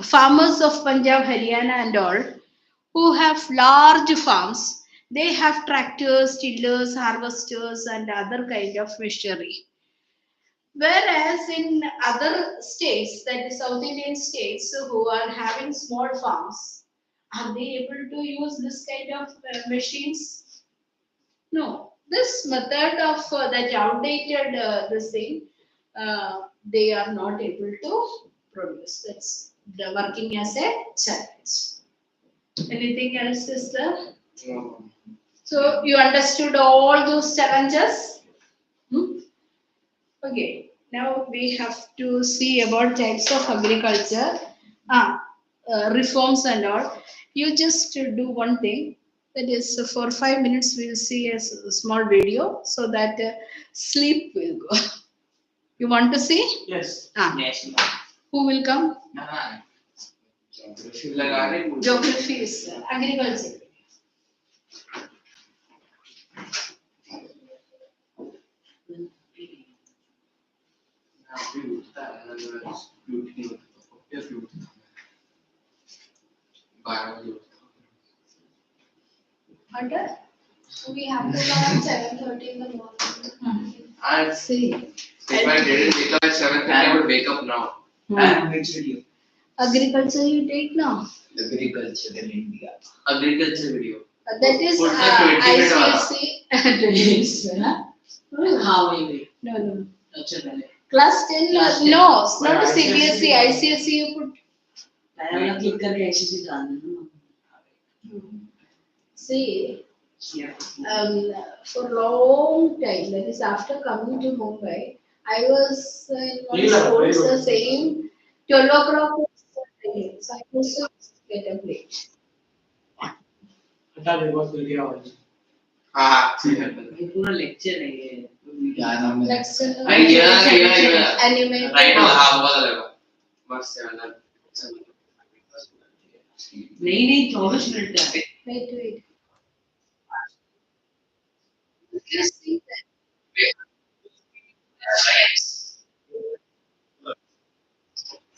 S5: farmers of Punjab, Haryana, and all who have large farms, they have tractors, tillers, harvesters, and other kind of machinery. Whereas in other states, that is South Indian states, who are having small farms, are they able to use this kind of machines? No. This method of that outdated this thing, they are not able to produce. That's the working as a challenge. Anything else is there?
S1: No.
S5: So you understood all those challenges? Hmm? Okay. Now we have to see about types of agriculture, reforms and all. You just do one thing. That is, for 5 minutes we'll see a small video so that sleep will go. You want to see?
S4: Yes.
S6: Yes.
S5: Who will come?
S7: Geography.
S1: लगा रहे
S5: Geography is agriculture.
S1: भी उठता है अलग flute नहीं होता क्या flute 12 बजे उठता
S3: Under? So we have to come at 7:30 in the morning.
S1: and
S5: See.
S1: if I didn't wake up at 7:30 I would wake up now.
S6: And which video?
S5: Agriculture you take now.
S7: Agriculture in India.
S1: Agriculture video.
S5: That is
S1: Put the 20 minute wala.
S5: ICSE 20 minutes. Huh?
S2: हाँ वही वही.
S5: No.
S2: अच्छा पहले.
S5: Class 10,
S2: Class 10.
S5: no, it's not
S4: But
S5: CBSE, ICSE you put.
S2: पहले वाला click करके ICSE डाल देना.
S5: See,
S2: Yeah.
S5: for long time, that is after coming to Mumbai, I was in my
S4: Yeah, very
S5: schools the
S4: good.
S5: same 12 o'clock was the time, so I used to get up late.
S4: हटा दे बहुत जल्दी आवाज.
S1: हाँ
S2: ये पूरा lecture है ये.
S7: क्या नाम है?
S5: Let's
S1: Idea.
S5: animate.
S1: राइट वाला हाँ वो वाला लगा मस्त है वाला
S2: नहीं नहीं 24 मिनट है
S5: Wait. You see that?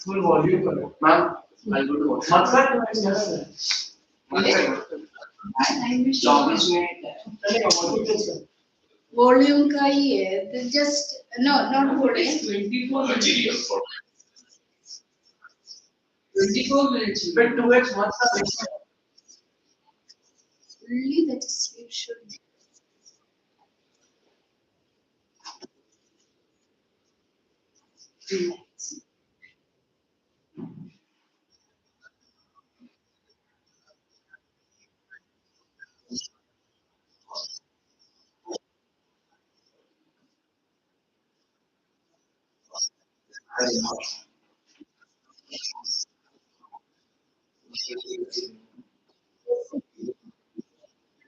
S4: full volume करो ma'am I'll go to WhatsApp मत कर मत कर
S6: 24 मिनट है
S4: चलेगा volume प्रेस कर
S5: Volume का ही है. Just no, not volume.
S2: 24 minutes
S4: फिर 2x मत कर
S5: Only that sleep should be.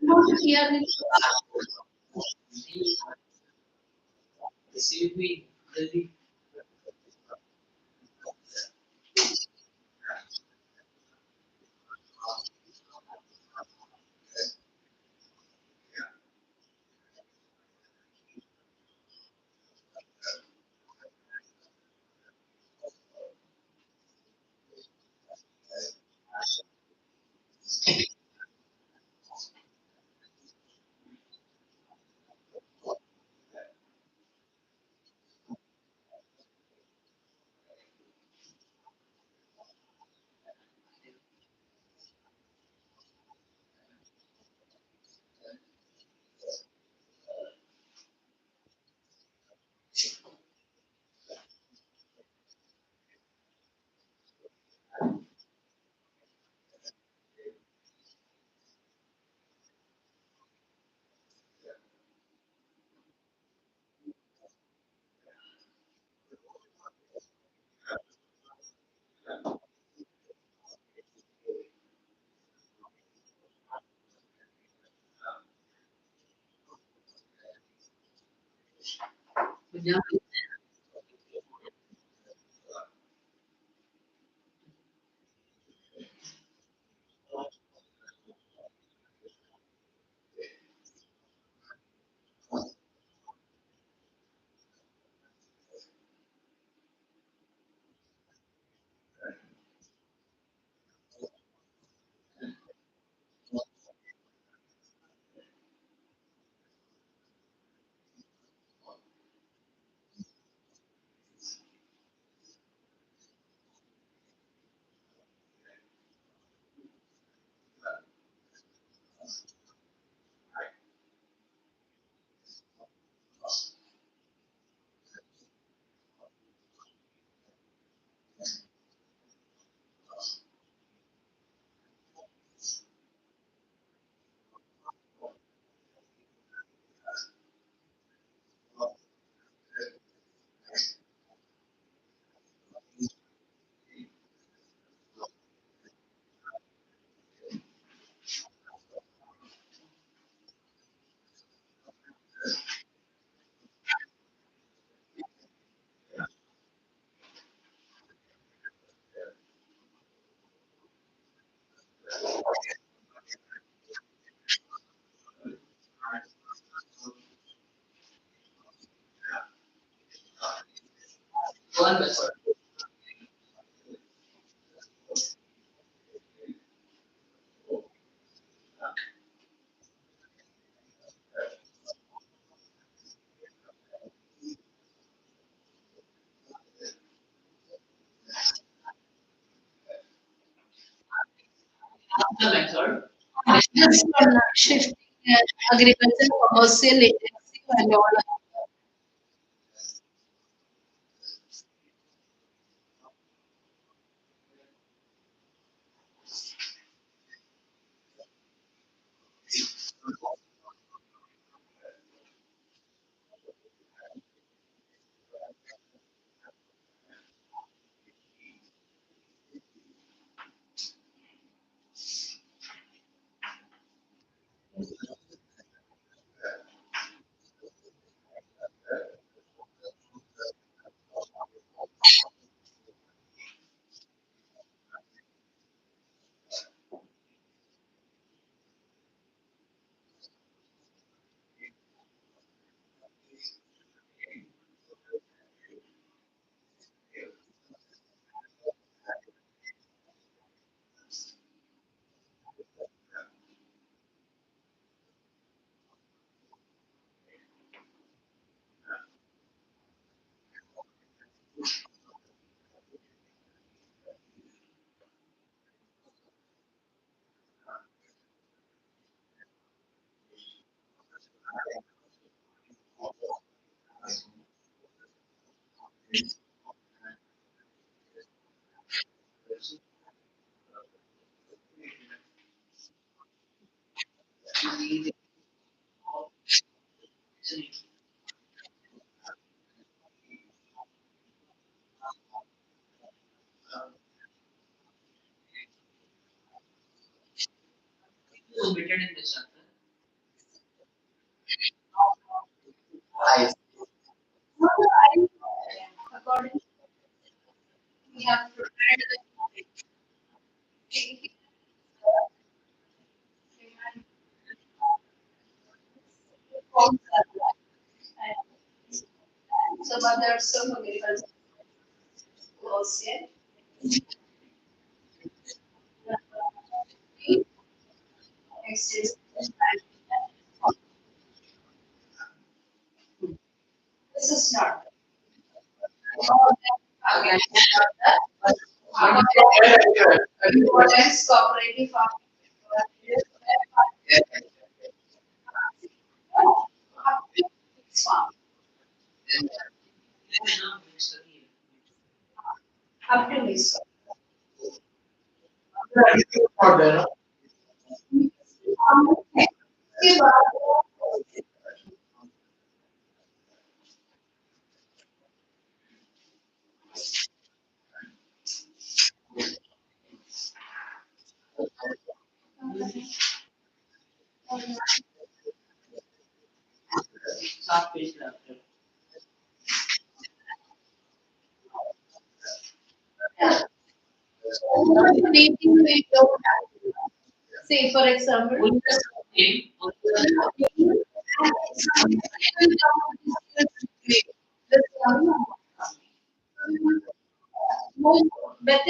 S5: Not here.
S2: receive me जल्दी one method the method
S5: Just on shifting agriculture, commercial, intensive, and all.
S2: omitted in this chapter.
S7: I
S5: According, we have prepared some other some agriculture laws, yeah. Next is this is not. Again, importance cooperative farming. Farm. Up to this.
S4: Not there, no?
S2: Half page chapter.
S5: Dating we don't have. Say for example.
S2: Only the name, only the
S5: Better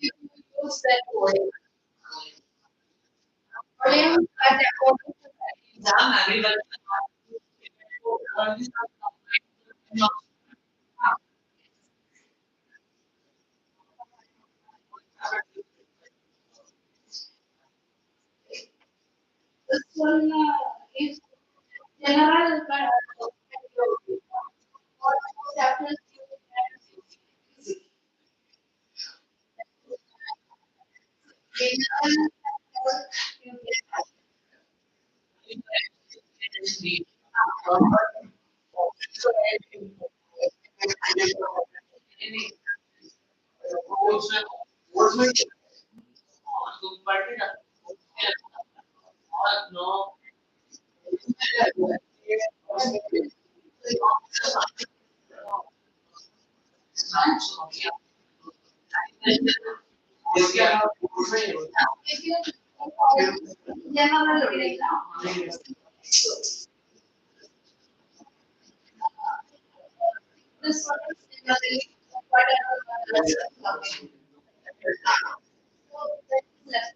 S5: if you use that word. Volume at according to that.
S2: exam agriculture.
S5: This one is general all chapters general
S2: No,
S5: if you general right now. So this one is generally whatever so that is left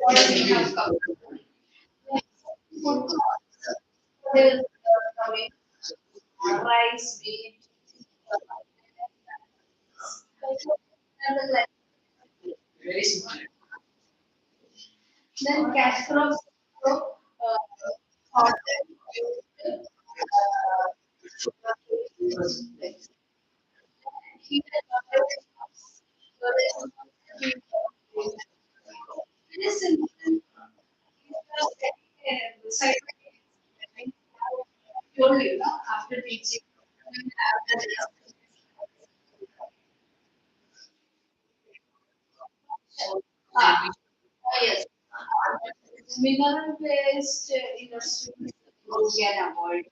S5: already have covered. Food there is coming rice, wheat, and the like.
S2: very simple.
S5: Then cash crops, so, cotton, heat and water, so it is simple. Side told you, no, after teaching, you have the ah, yes. Mineral based industry you can avoid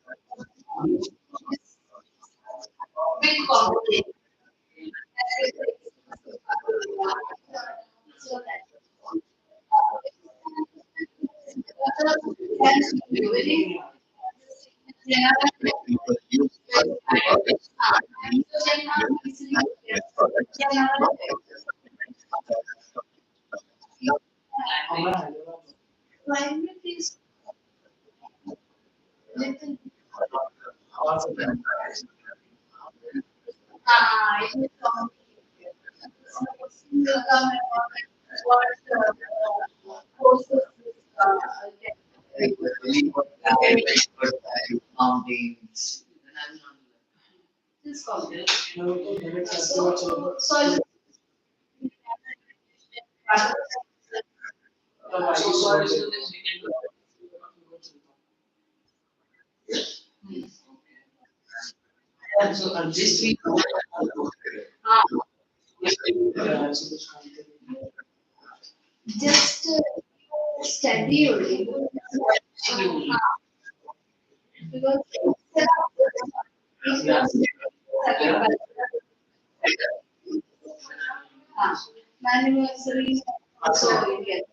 S5: with competition. So that very general climate is little it is what courses
S7: mountains.
S2: Then I will not do that.
S5: This called.
S4: So,
S5: So
S2: So for students, we can do. So this week,
S5: just study only. Because manufacturing also you get.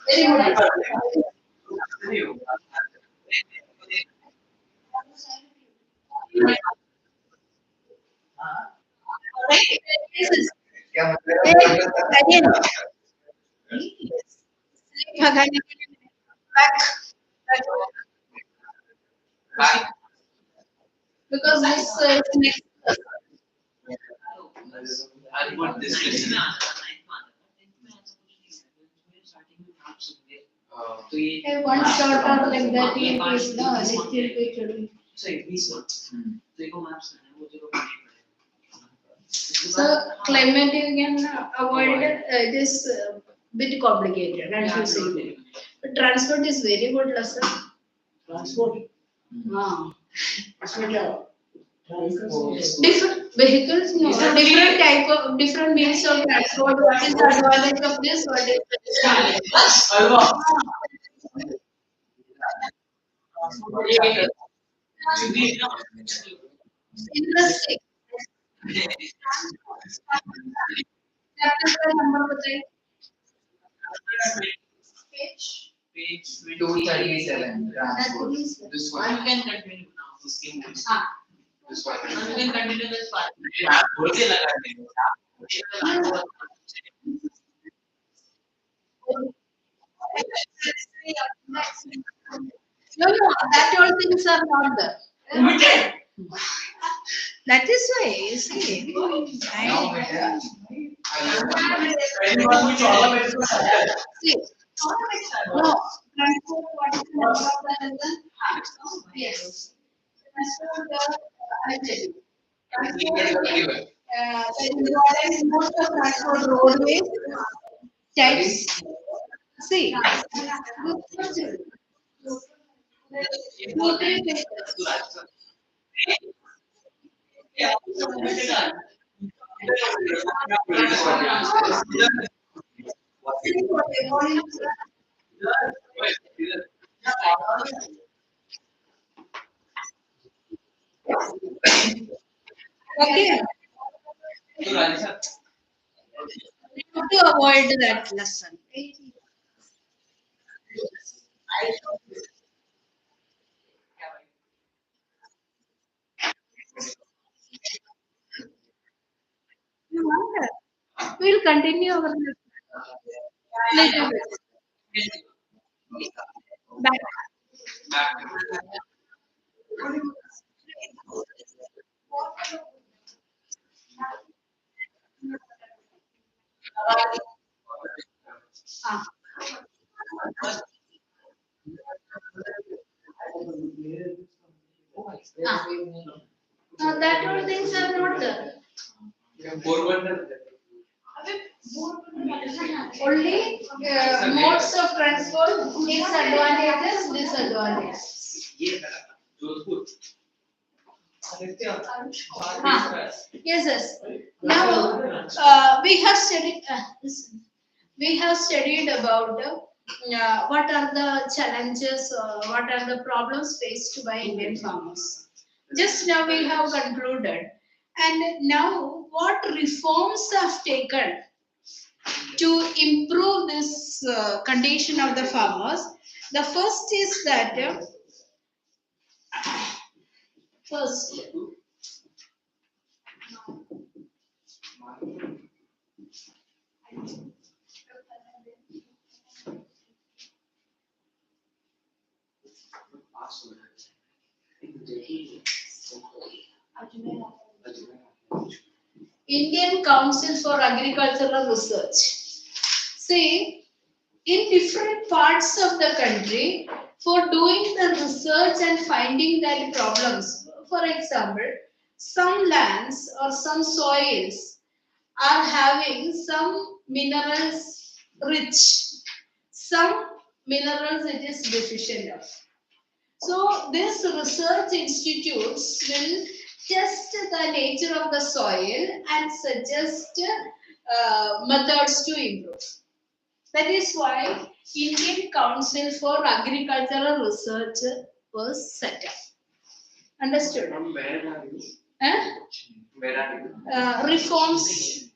S5: Very good. Because this next
S1: I'll put this question.
S5: one shot or like that you is no little bit.
S2: Sorry, these ones. So you go maps and वो जो
S5: So climate you can avoid this bit complicated and you see. But transport is very good lesson.
S4: transport.
S5: Ah.
S4: इसमें क्या?
S5: Different vehicles, no, different type of different means of transport. What is the advantage of this? What is the disadvantage? Interesting. Chapter number बताइए. Page.
S2: page
S7: 237
S5: That
S7: transport.
S5: is
S1: This
S2: You
S1: one.
S2: can continue now.
S1: This game.
S5: ah.
S1: This one.
S2: You can continue this part.
S5: No, no, that all things are not there. That is why you see.
S7: Now it has.
S5: See, no, transport, what is the number of the sentence? Yes. Transport, I'll tell you. Transport, the important mode of transport roadways, types. See, good question. Two, three papers. Okay, to avoid that lesson. No wonder. We'll continue our little bit. Back. Ah. Ah. That all things are not there. Only modes of transport, its advantages, disadvantages. Yes, yes. Now we have studied. Listen. We have studied about what are the challenges, what are the problems faced by Indian farmers. Just now we have concluded, and now what reforms have taken to improve this condition of the farmers. The first is that first Indian Council for Agricultural Research. See, in different parts of the country for doing the research and finding that problems. For example, some lands or some soils are having some minerals rich, some minerals it is deficient of. So these research institutes will test the nature of the soil and suggest methods to improve. That is why Indian Council for Agricultural Research was set up. Understood?
S1: From where are you?
S5: Eh?
S1: Where are you?
S5: Reforms.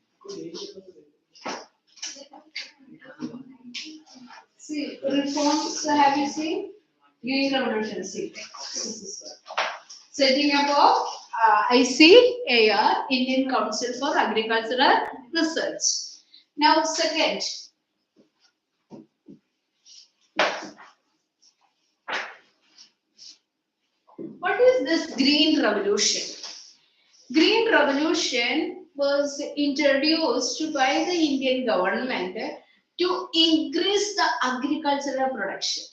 S5: See, reforms have you seen? Green Revolution. See, this is what. Setting up of ICAR, Indian Council for Agricultural Research. Now, second. What is this Green Revolution? Green Revolution was introduced by the Indian government to increase the agricultural production.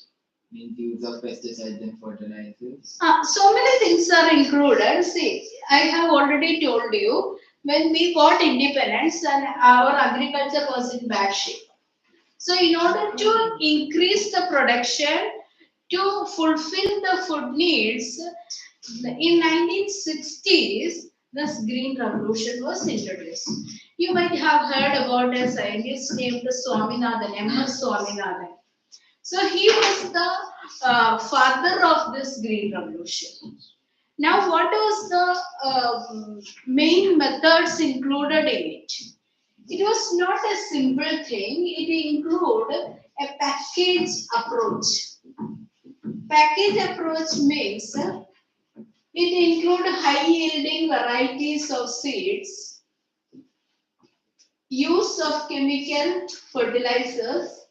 S7: Means use of pesticides and fertilizers.
S5: So many things are included. See, I have already told you when we got independence and our agriculture was in bad shape. So, in order to increase the production to fulfill the food needs, in 1960s, this Green Revolution was introduced. You might have heard about a scientist named Swaminathan, M.S. Swaminathan. So he was the father of this Green Revolution. Now, what was the main methods included in it? It was not a simple thing. It included a package approach. Package approach means it includes high yielding varieties of seeds, use of chemical fertilizers,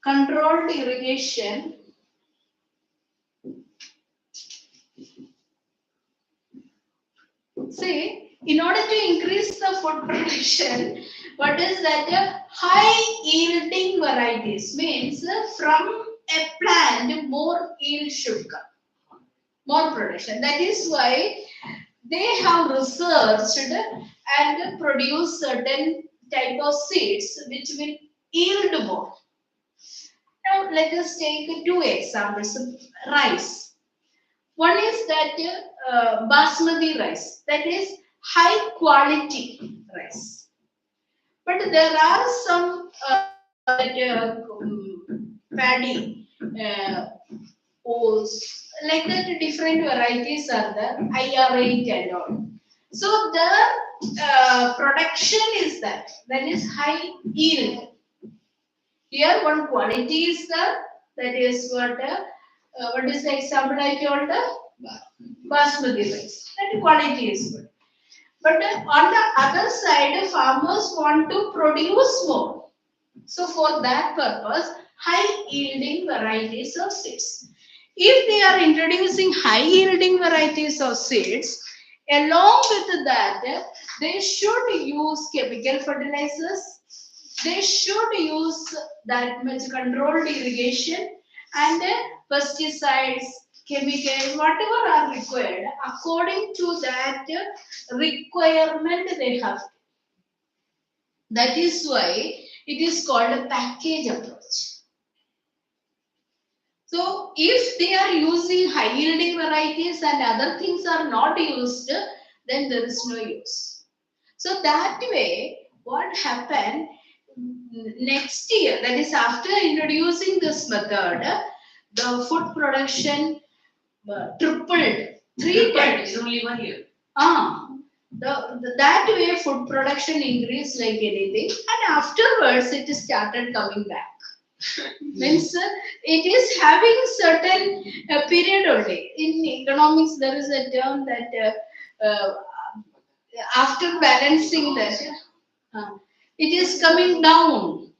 S5: controlled irrigation, see, in order to increase the food production, what is that? High yielding varieties means from a plant more yield should come, more production. That is why they have researched and produced certain type of seeds which will yield more. Now let us take two examples of rice. One is that basmati rice, that is high quality rice. But there are some paddy, oats, like that different varieties are there, IR8 and all. So the production is that is high yield. Here one quality is there, that is what is the example I told? Basmati rice. That quality is good. But on the other side, farmers want to produce more. So for that purpose, high yielding varieties of seeds. If they are introducing high yielding varieties of seeds, along with that, they should use chemical fertilizers. They should use that much controlled irrigation and pesticides, chemicals, whatever are required according to that requirement they have. That is why it is called a package approach. So if they are using high yielding varieties and other things are not used, then there is no use. So that way, what happened next year, that is after introducing this method, the food production tripled, three times.
S2: It's only 1 year.
S5: That way food production increased like anything, and afterwards it started coming back. Means it is having certain period only. In economics, there is a term that after balancing that, it is coming down.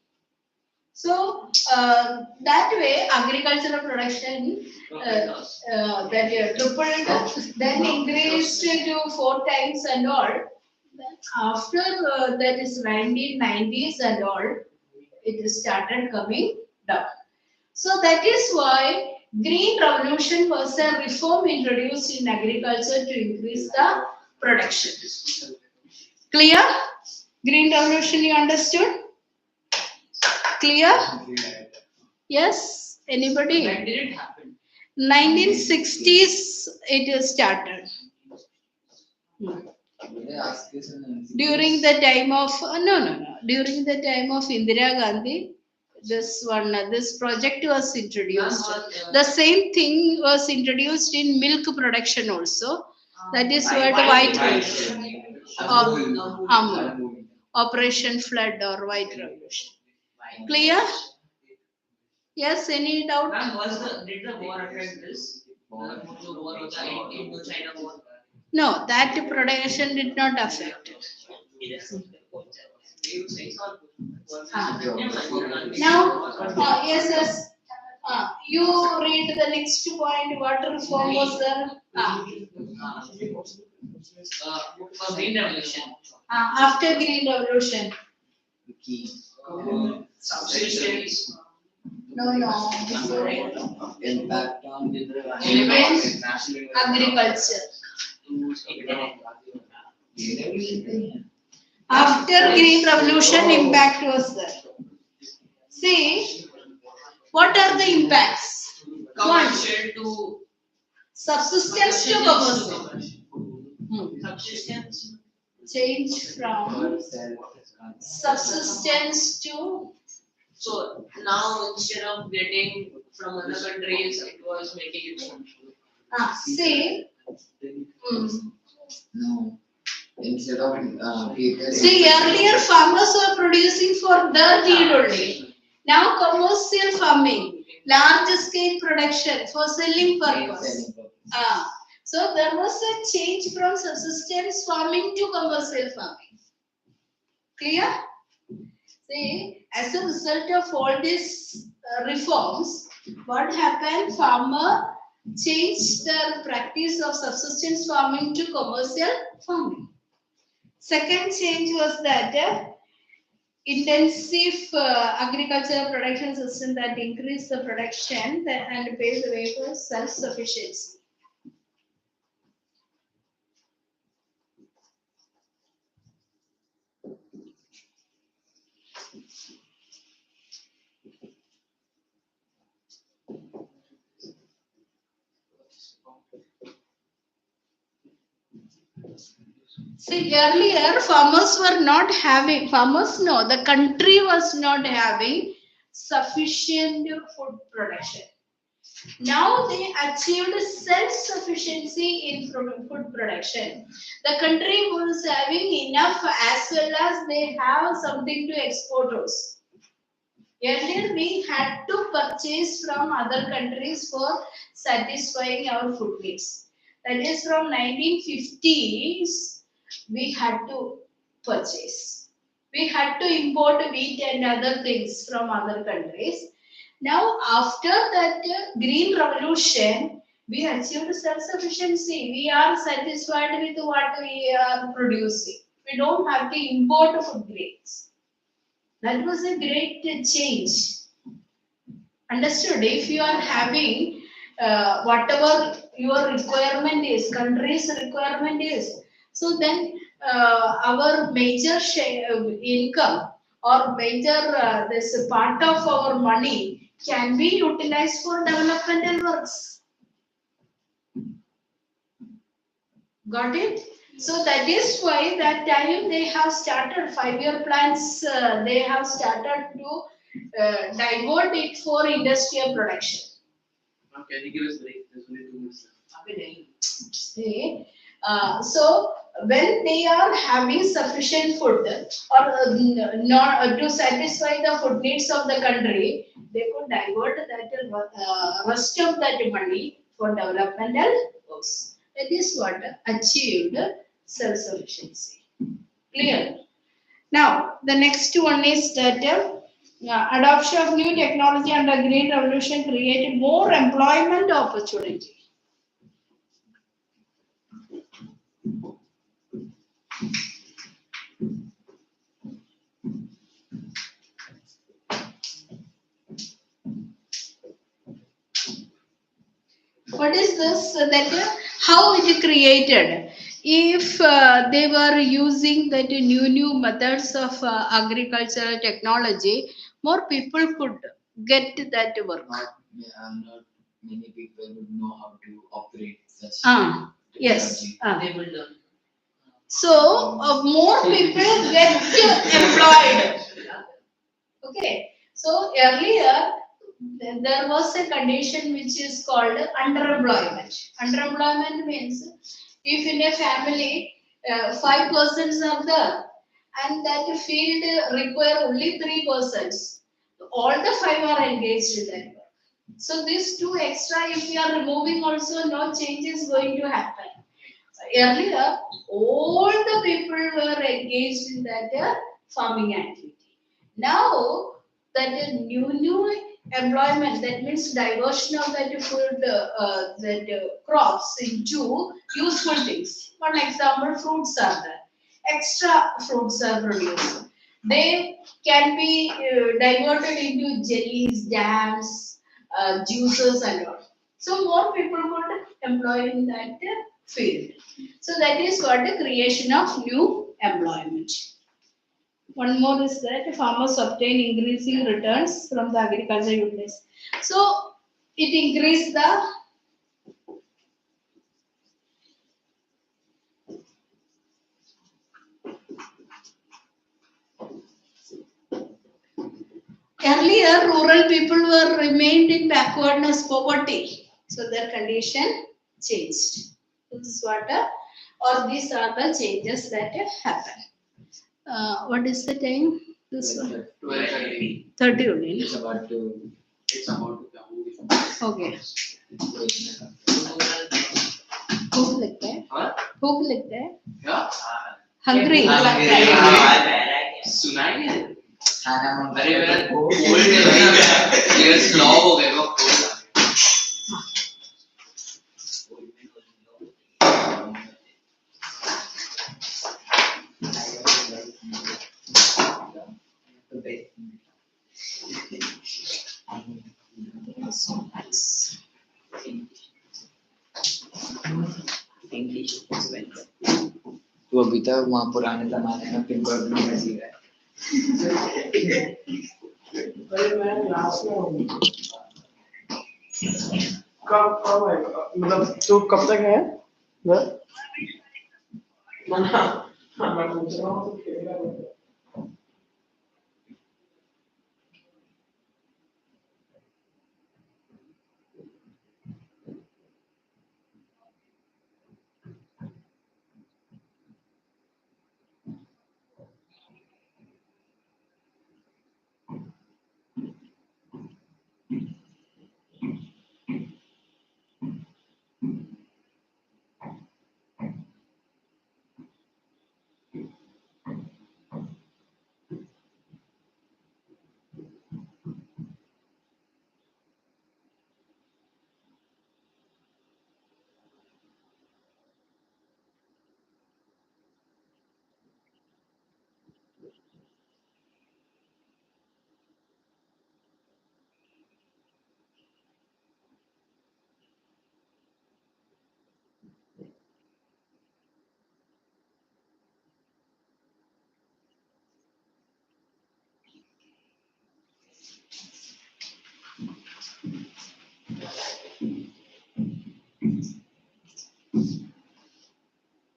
S5: So that way, agricultural production that tripled, then increased to 4 times and all. Then after that is 1990s and all, it started coming down. So that is why Green Revolution was a reform introduced in agriculture to increase the production. Clear? Green Revolution, you understood? Clear? Yes? Anybody?
S2: When did it happen?
S5: 1960s it started.
S7: They ask this in NCT.
S5: During the time of no. During the time of Indira Gandhi, this project was introduced. The same thing was introduced in milk production also. That is what white revolution. Amul. Operation Flood or White Revolution. Clear? Yes, any doubt?
S2: Ma'am, did the war affect this? The war was the Indo-China war.
S5: No, that production did not affect. Now, yes. You read the next point. What reform was there?
S2: For Green Revolution.
S5: After Green Revolution.
S7: The key.
S2: Subsistence.
S5: No. Before
S7: Impact on
S5: Indian agriculture. After Green Revolution, impact was there. See, what are the impacts? One,
S2: Commercial to
S5: subsistence to commercial.
S2: subsistence.
S5: Change from subsistence to
S2: So now instead of getting from other countries, it was making its own.
S5: see.
S7: No. Instead of people.
S5: See, earlier farmers were producing for their need only. Now commercial farming, large scale production for selling purpose. So there was a change from subsistence farming to commercial farming. Clear? See, as a result of all these reforms, what happened? Farmer changed their practice of subsistence farming to commercial farming. Second change was that intensive agricultural production system that increased the production and paved the way for self-sufficiency. See, earlier farmers were not having, the country was not having sufficient food production. Now they achieved self-sufficiency in food production. The country was having enough as well as they have something to export also. Earlier we had to purchase from other countries for satisfying our food needs. That is from 1950s we had to purchase. We had to import wheat and other things from other countries. Now, after that Green Revolution, we achieved self-sufficiency. We are satisfied with what we are producing. We don't have to import food grains. That was a great change. Understood? If you are having whatever your requirement is, country's requirement is, so then our major income or major this part of our money can be utilized for developmental works. Got it? So that is why that time they have started 5-year plans. They have started to divert it for industrial production.
S1: Can you give us break? There's only 2 minutes left.
S5: See, so when they are having sufficient food or not to satisfy the food needs of the country, they could divert that rest of that money for developmental works. That is what achieved self-sufficiency. Clear? Now, the next one is that Yeah, adoption of new technology and the green revolution created more employment opportunity. What is this? How it created? If they were using that new methods of agricultural technology, more people could get that work.
S7: Not many people would know how to operate such
S5: Yes.
S7: technology.
S2: They will learn.
S5: So more people get employed. Okay. So earlier there was a condition which is called underemployment. Underemployment means if in a family 5 persons are there and that field require only 3 persons, all the five are engaged in that work. So these two extra, if we are removing also, no change is going to happen. Earlier, all the people were engaged in that farming activity. Now, that new employment, that means diversion of that food, crops into useful things. One example, fruits are there. Extra fruits are produced. They can be diverted into jellies, jams, juices, and all. So more people would employ in that field. So that is what the creation of new employment. One more is that farmers obtain increasing returns from the agriculture units. So it increased the earlier rural people were remained in backwardness poverty. So their condition changed. This is what or these are the changes that happen. What is the time? This one.
S1: 12:30.
S5: 30 only.
S7: It's about to.
S1: It's about to come.
S5: Okay. भूख लगता है
S1: Huh?
S5: भूख लगता है
S1: Yeah?
S5: hungry
S1: सुनाई नहीं दे
S7: खाना
S1: अरे मेरा कोल्ड है ये स्लो हो गए वो कोल्ड
S6: English as well.
S7: तू अभी तक वहाँ पुराने जमाने में पिन कोड में जी रहा है
S4: अरे मैं लास्ट में हूँ कब आएगा मतलब तू कब तक है घर मैं पूछ रहा हूँ तो खेलेगा